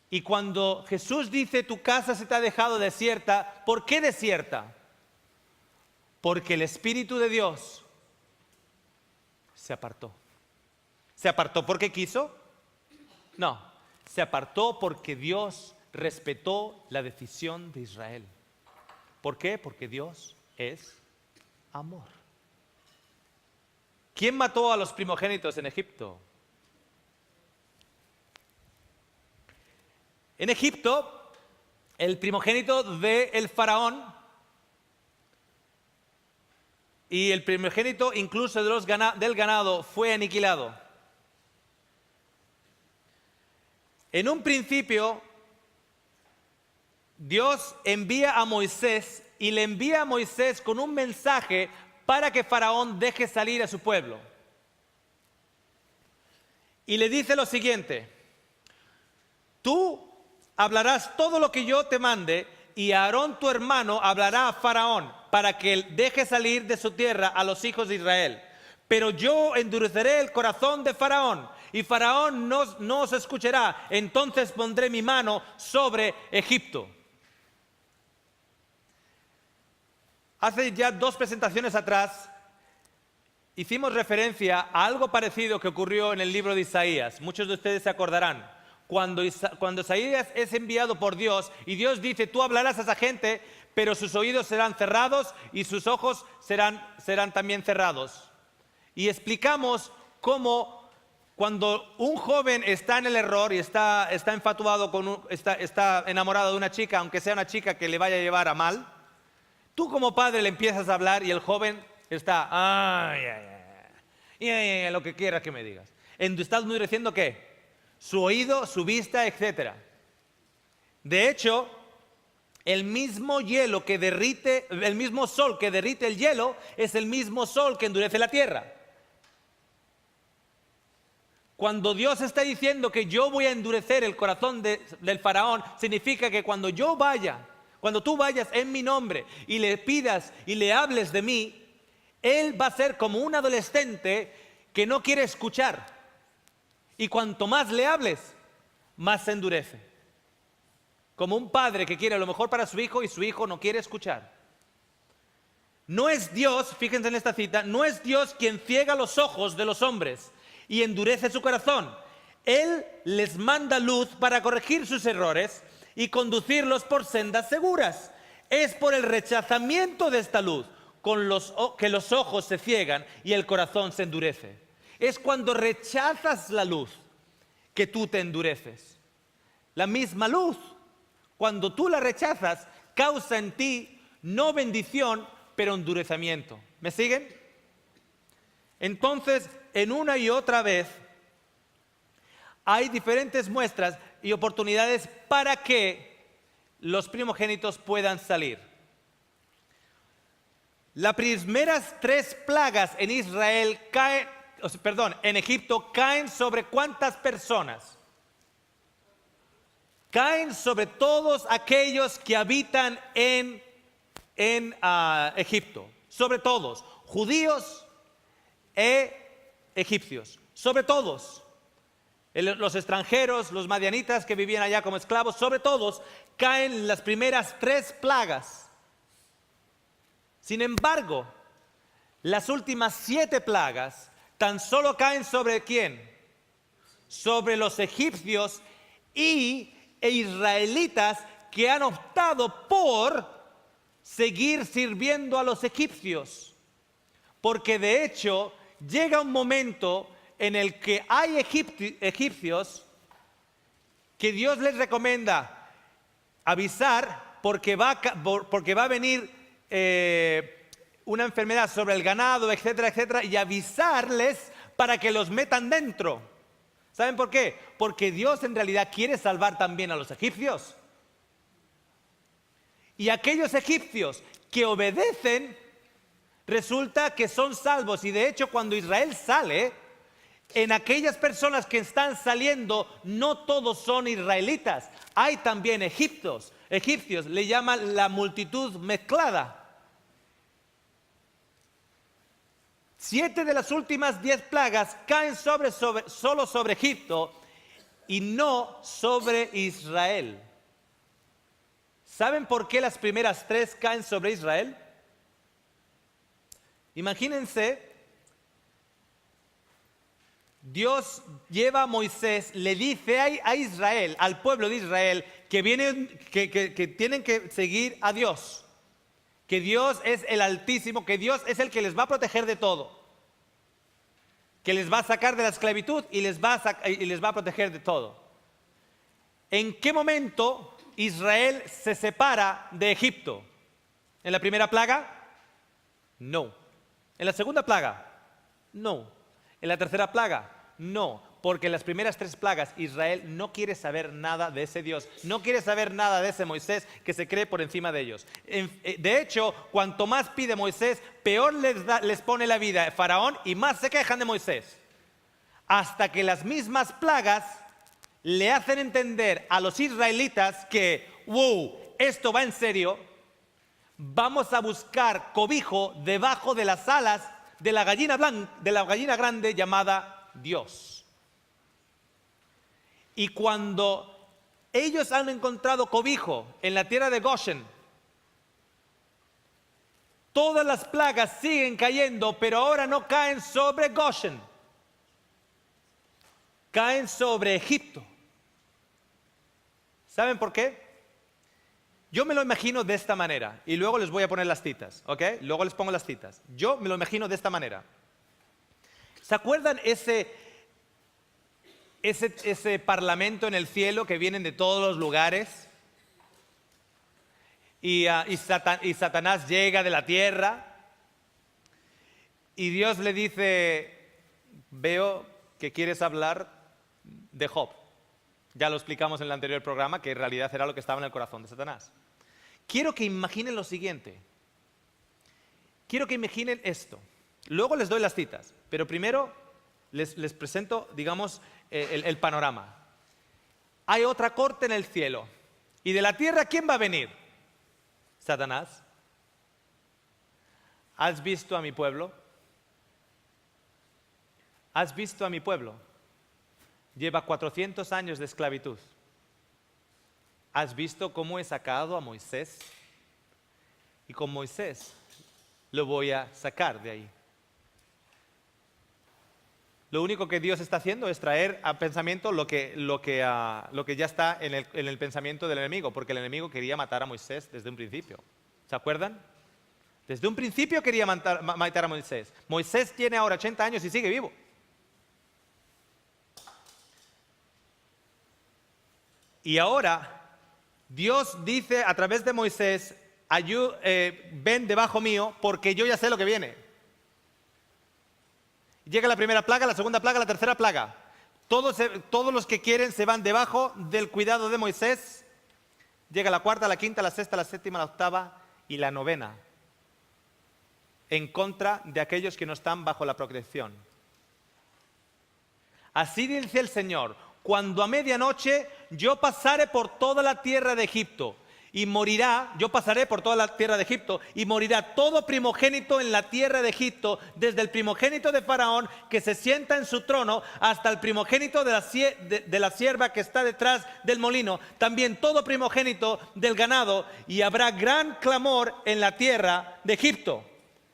Y cuando Jesús dice tu casa se te ha dejado desierta, ¿por qué desierta? Porque el Espíritu de Dios se apartó. ¿Se apartó porque quiso? No, se apartó porque Dios respetó la decisión de Israel. ¿Por qué? Porque Dios es amor. ¿Quién mató a los primogénitos en Egipto? En Egipto, el primogénito del faraón y el primogénito incluso del ganado fue aniquilado. En un principio, Dios envía a Moisés y le envía a Moisés con un mensaje para que Faraón deje salir a su pueblo. Y le dice lo siguiente: tú hablarás todo lo que yo te mande y Aarón tu hermano hablará a Faraón para que él deje salir de su tierra a los hijos de Israel. Pero yo endureceré el corazón de Faraón y Faraón no os escuchará. Entonces pondré mi mano sobre Egipto. Hace ya 2 presentaciones atrás hicimos referencia a algo parecido que ocurrió en el libro de Isaías. Muchos de ustedes se acordarán. Cuando Isaías es enviado por Dios y Dios dice, tú hablarás a esa gente, pero sus oídos serán cerrados y sus ojos serán también cerrados. Y explicamos cómo cuando un joven está en el error y está enfatuado está enamorado de una chica, aunque sea una chica que le vaya a llevar a mal, tú como padre le empiezas a hablar y el joven está, lo que quieras que me digas. ¿Estás endureciendo qué? Su oído, su vista, etc. De hecho, el mismo sol que derrite el hielo es el mismo sol que endurece la tierra. Cuando Dios está diciendo que yo voy a endurecer el corazón del faraón, significa que cuando tú vayas en mi nombre y le pidas y le hables de mí, él va a ser como un adolescente que no quiere escuchar. Y cuanto más le hables, más se endurece. Como un padre que quiere lo mejor para su hijo y su hijo no quiere escuchar. No es Dios, fíjense en esta cita, no es Dios quien ciega los ojos de los hombres y endurece su corazón. Él les manda luz para corregir sus errores y conducirlos por sendas seguras. Es por el rechazamiento de esta luz que los ojos se ciegan y el corazón se endurece. Es cuando rechazas la luz que tú te endureces. La misma luz, cuando tú la rechazas, causa en ti no bendición, pero endurecimiento. ¿Me siguen? Entonces, en una y otra vez, hay diferentes muestras y oportunidades para que los primogénitos puedan salir. Las primeras 3 plagas en Israel en Egipto caen sobre ¿cuántas personas? Caen sobre todos aquellos que habitan en Egipto, sobre todos, judíos e egipcios, sobre todos. Los extranjeros, los madianitas que vivían allá como esclavos, sobre todos caen las primeras 3 plagas. Sin embargo, las últimas 7 plagas tan solo caen sobre ¿quién? Sobre los egipcios e israelitas que han optado por seguir sirviendo a los egipcios. Porque de hecho llega un momento en el que hay egipcios que Dios les recomienda avisar porque va a venir una enfermedad sobre el ganado, etcétera, etcétera, y avisarles para que los metan dentro. ¿Saben por qué? Porque Dios en realidad quiere salvar también a los egipcios. Y aquellos egipcios que obedecen, resulta que son salvos. Y de hecho, cuando Israel sale, en aquellas personas que están saliendo, no todos son israelitas. Hay también egipcios, le llaman la multitud mezclada. 7 de las últimas 10 plagas caen solo sobre Egipto y no sobre Israel. ¿Saben por qué las primeras 3 caen sobre Israel? Imagínense, Dios lleva a Moisés, le dice a Israel, al pueblo de Israel, que tienen que seguir a Dios, que Dios es el Altísimo, que Dios es el que les va a proteger de todo, que les va a sacar de la esclavitud y les va a proteger de todo. ¿En qué momento Israel se separa de Egipto? ¿En la primera plaga? No. ¿En la segunda plaga? No. ¿En la tercera plaga? No, porque en las primeras 3 plagas Israel no quiere saber nada de ese Dios, no quiere saber nada de ese Moisés que se cree por encima de ellos. De hecho, cuanto más pide Moisés, peor les pone la vida a Faraón y más se quejan de Moisés. Hasta que las mismas plagas le hacen entender a los israelitas que, wow, esto va en serio, vamos a buscar cobijo debajo de las alas de la gallina grande llamada Dios. Y cuando ellos han encontrado cobijo en la tierra de Goshen, todas las plagas siguen cayendo, pero ahora no caen sobre Goshen, caen sobre Egipto. ¿Saben por qué? Yo me lo imagino de esta manera, y luego les voy a poner las citas, ¿ok? Luego les pongo las citas. Yo me lo imagino de esta manera. ¿Se acuerdan ese parlamento en el cielo que vienen de todos los lugares? Y Satanás llega de la tierra y Dios le dice, veo que quieres hablar de Job. Ya lo explicamos en el anterior programa, que en realidad era lo que estaba en el corazón de Satanás. Quiero que imaginen lo siguiente. Quiero que imaginen esto. Luego les doy las citas, pero primero les presento, digamos, el panorama. Hay otra corte en el cielo. ¿Y de la tierra quién va a venir? Satanás. ¿Has visto a mi pueblo? ¿Has visto a mi pueblo? Lleva 400 años de esclavitud. ¿Has visto cómo he sacado a Moisés? Y con Moisés lo voy a sacar de ahí. Lo único que Dios está haciendo es traer a pensamiento lo que ya está en el pensamiento del enemigo, porque el enemigo quería matar a Moisés desde un principio. ¿Se acuerdan? Desde un principio quería matar a Moisés. Moisés tiene ahora 80 años y sigue vivo. Y ahora Dios dice a través de Moisés, ven debajo mío porque yo ya sé lo que viene. Llega la primera plaga, la segunda plaga, la tercera plaga. Todos los que quieren se van debajo del cuidado de Moisés. Llega la cuarta, la quinta, la sexta, la séptima, la octava y la novena. en contra de aquellos que no están bajo la protección. Así dice el Señor: cuando a medianoche yo pasare por toda la tierra de Egipto, y morirá, yo pasaré por toda la tierra de Egipto, y morirá todo primogénito en la tierra de Egipto, desde el primogénito de Faraón, que se sienta en su trono, hasta el primogénito de la sierva que está detrás del molino, también todo primogénito del ganado, y habrá gran clamor en la tierra de Egipto.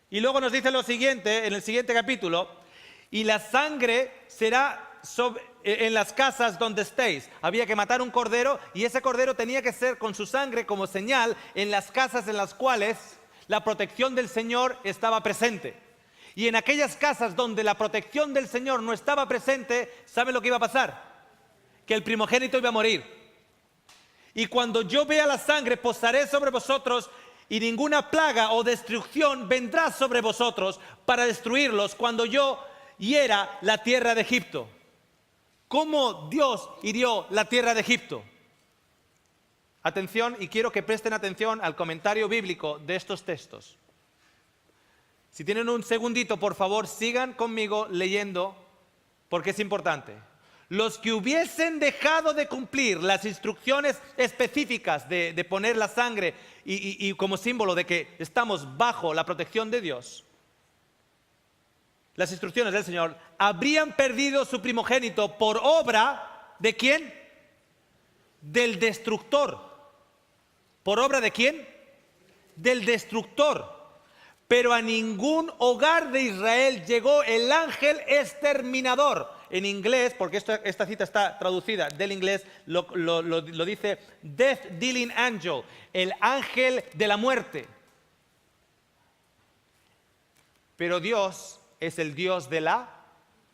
Y luego nos dice lo siguiente, en el siguiente capítulo: y la sangre será en las casas donde estéis. Había que matar un cordero, y ese cordero tenía que ser con su sangre como señal en las casas en las cuales la protección del Señor estaba presente. Y en aquellas casas donde la protección del Señor no estaba presente, ¿saben lo que iba a pasar? Que el primogénito iba a morir. Y cuando yo vea la sangre, posaré sobre vosotros, y ninguna plaga o destrucción vendrá sobre vosotros para destruirlos cuando yo hiera la tierra de Egipto. ¿Cómo Dios hirió la tierra de Egipto? Atención, y quiero que presten atención al comentario bíblico de estos textos. Si tienen un segundito, por favor, sigan conmigo leyendo, porque es importante. Los que hubiesen dejado de cumplir las instrucciones específicas de poner la sangre y como símbolo de que estamos bajo la protección de Dios, las instrucciones del Señor, habrían perdido su primogénito por obra ¿de quién? Del destructor. ¿Por obra de quién? Del destructor. Pero a ningún hogar de Israel llegó el ángel exterminador. En inglés, porque esta cita está traducida del inglés, lo dice Death Dealing Angel, el ángel de la muerte. Pero Dios es el Dios de la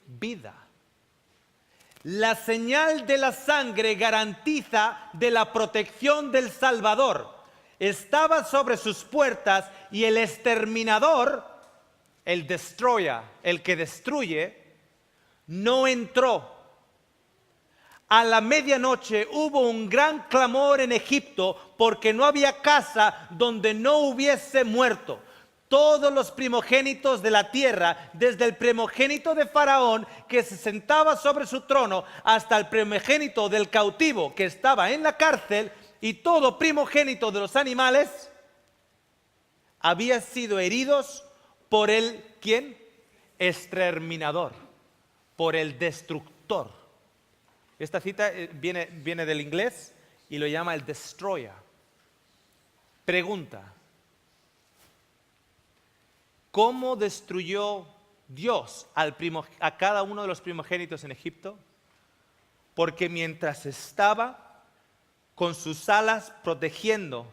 vida. La señal de la sangre garantiza de la protección del Salvador. Estaba sobre sus puertas, y el exterminador, el destroyer, el que destruye, no entró. A la medianoche hubo un gran clamor en Egipto, porque no había casa donde no hubiese muerto. Todos los primogénitos de la tierra, desde el primogénito de Faraón, que se sentaba sobre su trono, hasta el primogénito del cautivo que estaba en la cárcel, y todo primogénito de los animales, había sido heridos por el, ¿quién? Exterminador, por el destructor. Esta cita viene del inglés y lo llama el destroyer. Pregunta: ¿cómo destruyó Dios a cada uno de los primogénitos en Egipto? Porque mientras estaba con sus alas protegiendo,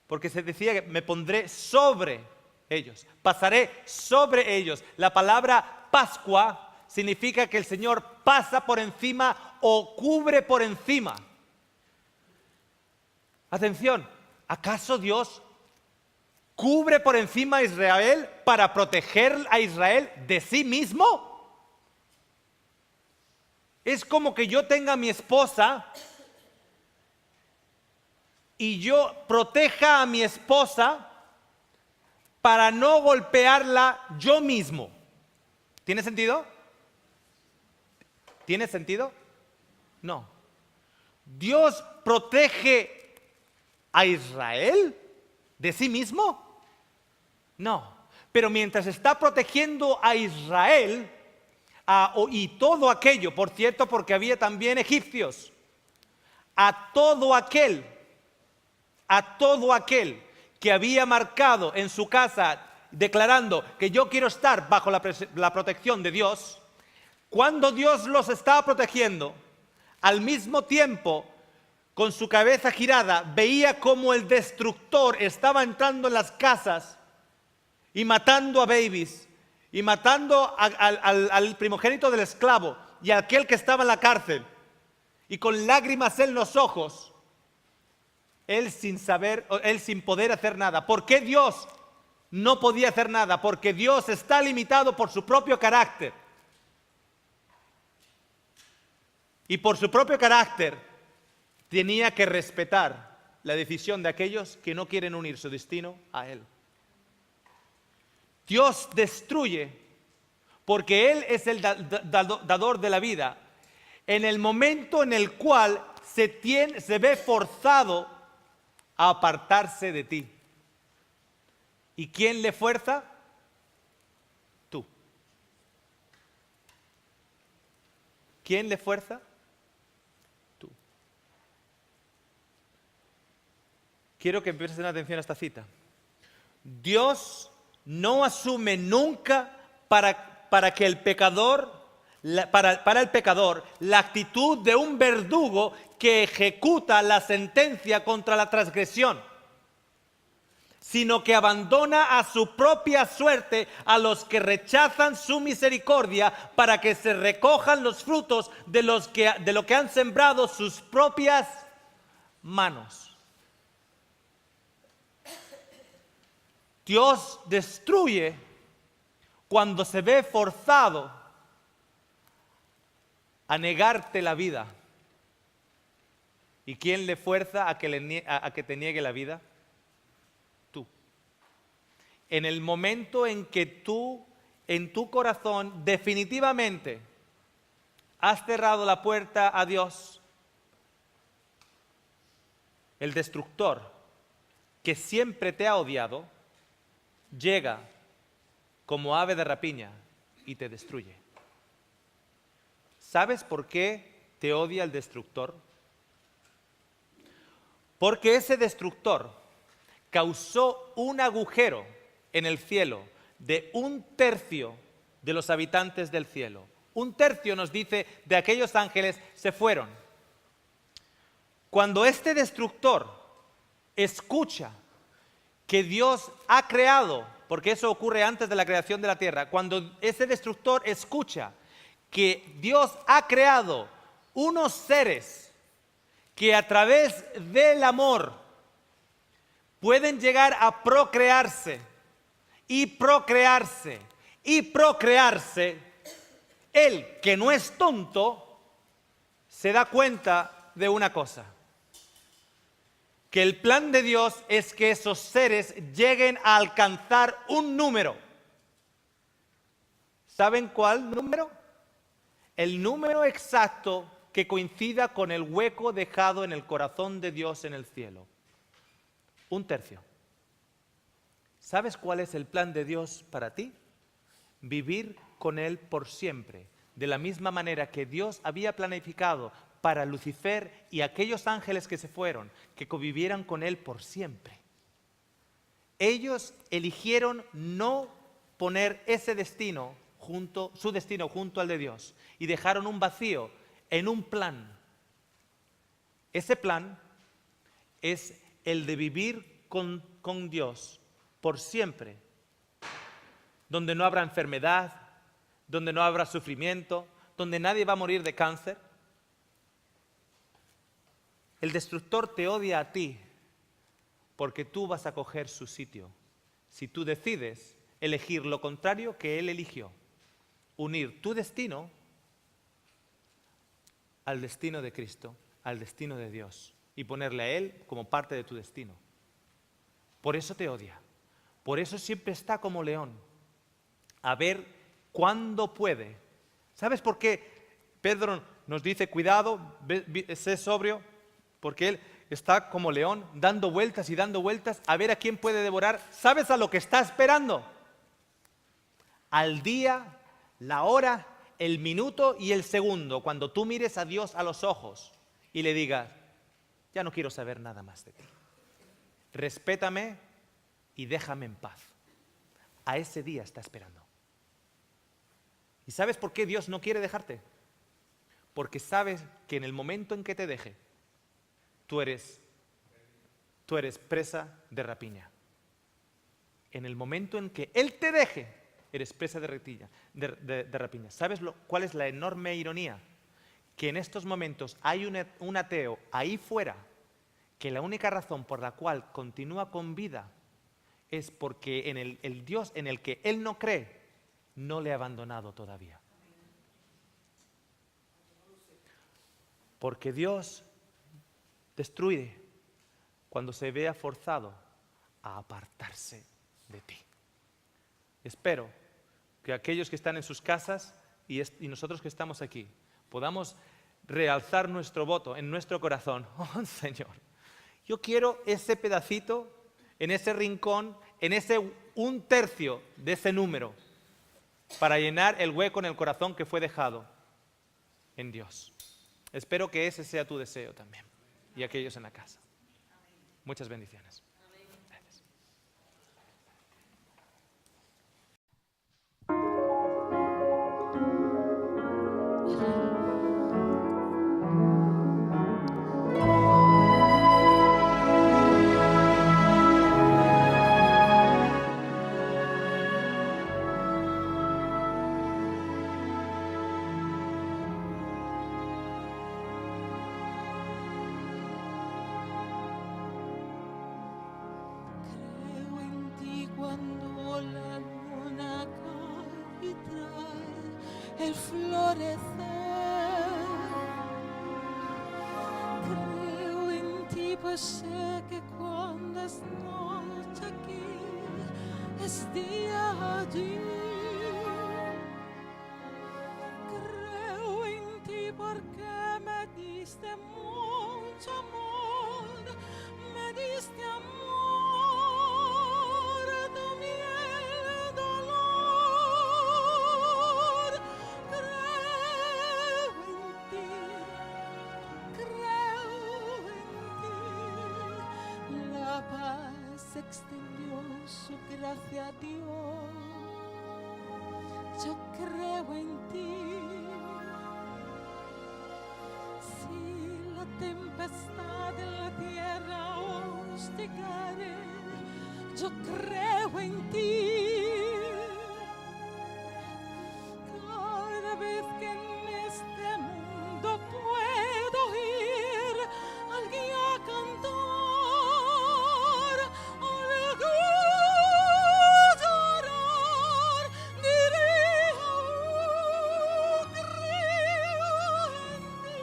porque se decía que me pondré sobre ellos, pasaré sobre ellos. La palabra Pascua significa que el Señor pasa por encima o cubre por encima. Atención, ¿acaso Dios cubre por encima a Israel para proteger a Israel de sí mismo? Es como que yo tenga a mi esposa y yo proteja a mi esposa para no golpearla yo mismo. ¿Tiene sentido? ¿Tiene sentido? No. ¿Dios protege a Israel de sí mismo? No. Pero mientras está protegiendo a Israel y todo aquello, por cierto, porque había también egipcios, a todo aquel que había marcado en su casa declarando que yo quiero estar bajo la protección de Dios, cuando Dios los estaba protegiendo, al mismo tiempo, con su cabeza girada, veía cómo el destructor estaba entrando en las casas y matando a babies, y matando al primogénito del esclavo y a aquel que estaba en la cárcel, y con lágrimas en los ojos, él sin poder hacer nada. ¿Por qué Dios no podía hacer nada? Porque Dios está limitado por su propio carácter. Y por su propio carácter tenía que respetar la decisión de aquellos que no quieren unir su destino a Él. Dios destruye porque Él es el dador de la vida. En el momento en el cual se ve forzado a apartarse de ti. ¿Y quién le fuerza? Tú. ¿Quién le fuerza? Tú. Quiero que presten atención a esta cita. Dios no asume nunca para que el pecador, para el pecador, la actitud de un verdugo que ejecuta la sentencia contra la transgresión, sino que abandona a su propia suerte a los que rechazan su misericordia para que se recojan los frutos de lo que han sembrado sus propias manos. Dios destruye cuando se ve forzado a negarte la vida. ¿Y quién le fuerza a que te niegue la vida? Tú. En el momento en que tú, en tu corazón, definitivamente has cerrado la puerta a Dios, el destructor que siempre te ha odiado, llega como ave de rapiña y te destruye. ¿Sabes por qué te odia el destructor? Porque ese destructor causó un agujero en el cielo de 1/3 de los habitantes del cielo. 1/3 nos dice de aquellos ángeles se fueron. Cuando este destructor escucha que Dios ha creado, porque eso ocurre antes de la creación de la tierra, cuando ese destructor escucha que Dios ha creado unos seres que a través del amor pueden llegar a procrearse y procrearse y procrearse, él, que no es tonto, se da cuenta de una cosa: que el plan de Dios es que esos seres lleguen a alcanzar un número. ¿Saben cuál número? El número exacto que coincida con el hueco dejado en el corazón de Dios en el cielo. 1/3. ¿Sabes cuál es el plan de Dios para ti? Vivir con Él por siempre, de la misma manera que Dios había planificado para Lucifer y aquellos ángeles que se fueron, que convivieran con Él por siempre. Ellos eligieron no poner ese destino su destino junto al de Dios, y dejaron un vacío en un plan. Ese plan es el de vivir con Dios por siempre, donde no habrá enfermedad, donde no habrá sufrimiento, donde nadie va a morir de cáncer. El destructor te odia a ti porque tú vas a coger su sitio si tú decides elegir lo contrario que él eligió: unir tu destino al destino de Cristo, al destino de Dios, y ponerle a Él como parte de tu destino. Por eso te odia. Por eso siempre está como león, a ver cuándo puede. ¿Sabes por qué Pedro nos dice, cuidado, sé sobrio? Porque Él está como león, dando vueltas y dando vueltas, a ver a quién puede devorar. ¿Sabes a lo que está esperando? Al día, la hora, el minuto y el segundo, cuando tú mires a Dios a los ojos y le digas: ya no quiero saber nada más de ti, respétame y déjame en paz. A ese día está esperando. ¿Y sabes por qué Dios no quiere dejarte? Porque sabes que en el momento en que te deje, tú eres presa de rapiña. En el momento en que Él te deje, eres presa de rapiña. ¿Sabes cuál es la enorme ironía? Que en estos momentos hay un ateo ahí fuera que la única razón por la cual continúa con vida es porque en el Dios en el que él no cree no le ha abandonado todavía. Porque Dios destruye cuando se vea forzado a apartarse de ti. Espero que aquellos que están en sus casas y nosotros que estamos aquí podamos realzar nuestro voto en nuestro corazón. Oh, Señor, yo quiero ese pedacito, en ese rincón, en ese 1/3 de ese número, para llenar el hueco en el corazón que fue dejado en Dios. Espero que ese sea tu deseo también, y aquellos en la casa. Muchas bendiciones. Gracias. Creo en ti cuando la luna cae y trae el florecer. Creo en ti pues sé que cuando es noche aquí es día allí. Creo en ti porque me diste mucho amor, me diste amor, también dolor. Creo en ti, la paz extendió su gracia a Dios. Yo creo en ti. Si la tempestad de la tierra hostigare, yo creo en ti. Cada vez que en este mundo puedo ir, alguien a cantar, algo llorar, diré, oh, creo en ti.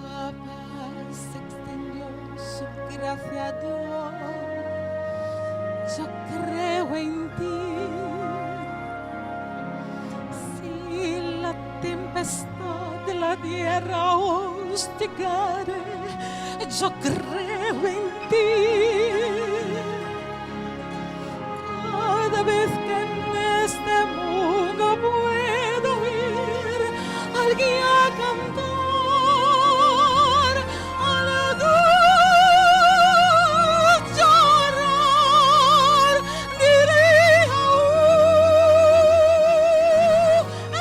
La paz extendió su gracia a Dios. Yo creo en ti. Si la tempestad de la tierra hostigare, yo creo en ti. Cada vez que en este mundo puedo ir, alguien a cantar, algo llorar, diré,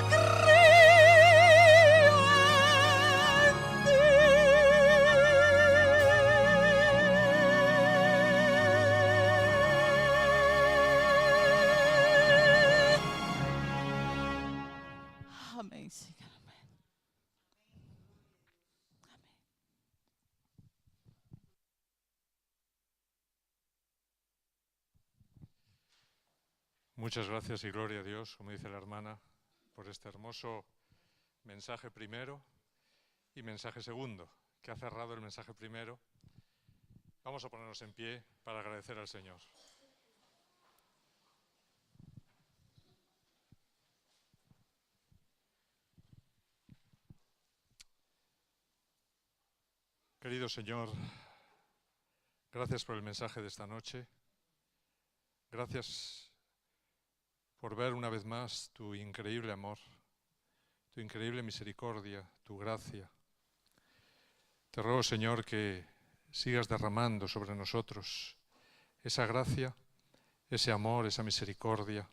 creo en ti. Amén, Señor. Amén. Muchas gracias y gloria a Dios, como dice la hermana, por este hermoso mensaje primero y mensaje segundo, que ha cerrado el mensaje primero. Vamos a ponernos en pie para agradecer al Señor. Querido Señor, gracias por el mensaje de esta noche. Gracias por ver una vez más tu increíble amor, tu increíble misericordia, tu gracia. Te ruego, Señor, que sigas derramando sobre nosotros esa gracia, ese amor, esa misericordia,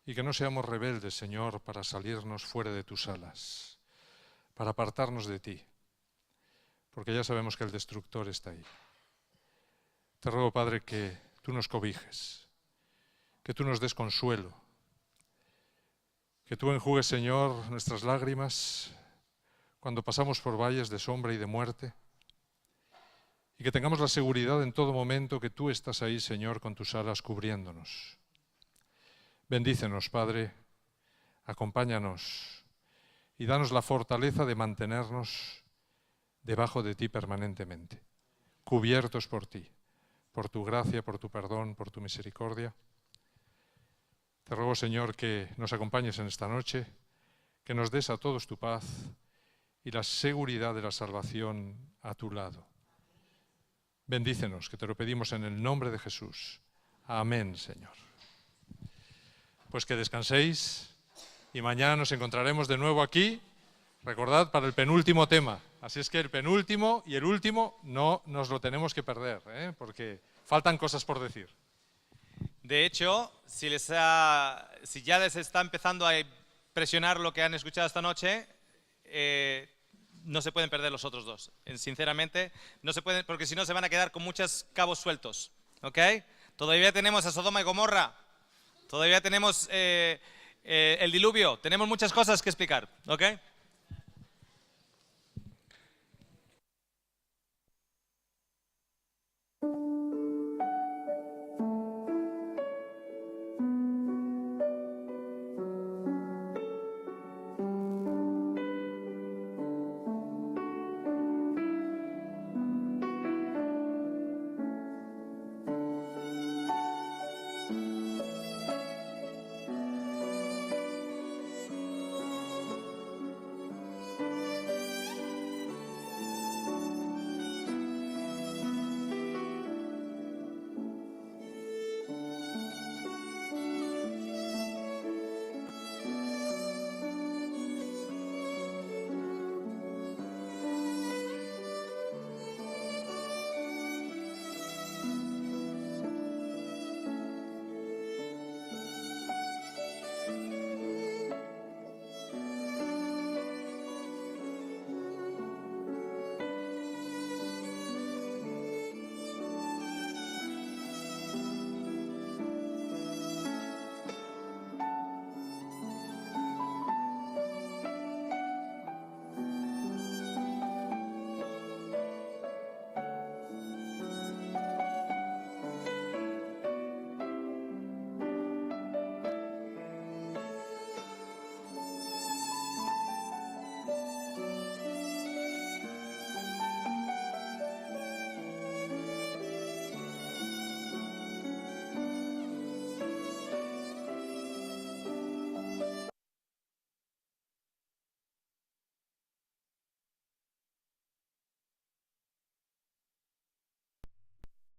y que no seamos rebeldes, Señor, para salirnos fuera de tus alas, para apartarnos de ti, porque ya sabemos que el destructor está ahí. Te ruego, Padre, que tú nos cobijes, que tú nos des consuelo, que tú enjugues, Señor, nuestras lágrimas cuando pasamos por valles de sombra y de muerte, y que tengamos la seguridad en todo momento que tú estás ahí, Señor, con tus alas cubriéndonos. Bendícenos, Padre, acompáñanos y danos la fortaleza de mantenernos debajo de ti permanentemente, cubiertos por ti, por tu gracia, por tu perdón, por tu misericordia. Te ruego, Señor, que nos acompañes en esta noche, que nos des a todos tu paz y la seguridad de la salvación a tu lado. Bendícenos, que te lo pedimos en el nombre de Jesús. Amén, Señor. Pues que descanséis y mañana nos encontraremos de nuevo aquí, recordad, para el penúltimo tema. Así es que el penúltimo y el último no nos lo tenemos que perder, porque faltan cosas por decir. De hecho, si ya les está empezando a presionar lo que han escuchado esta noche, no se pueden perder los otros dos. Sinceramente, no se pueden, porque si no se van a quedar con muchos cabos sueltos. ¿Ok? Todavía tenemos a Sodoma y Gomorra, todavía tenemos el diluvio, tenemos muchas cosas que explicar. ¿Ok?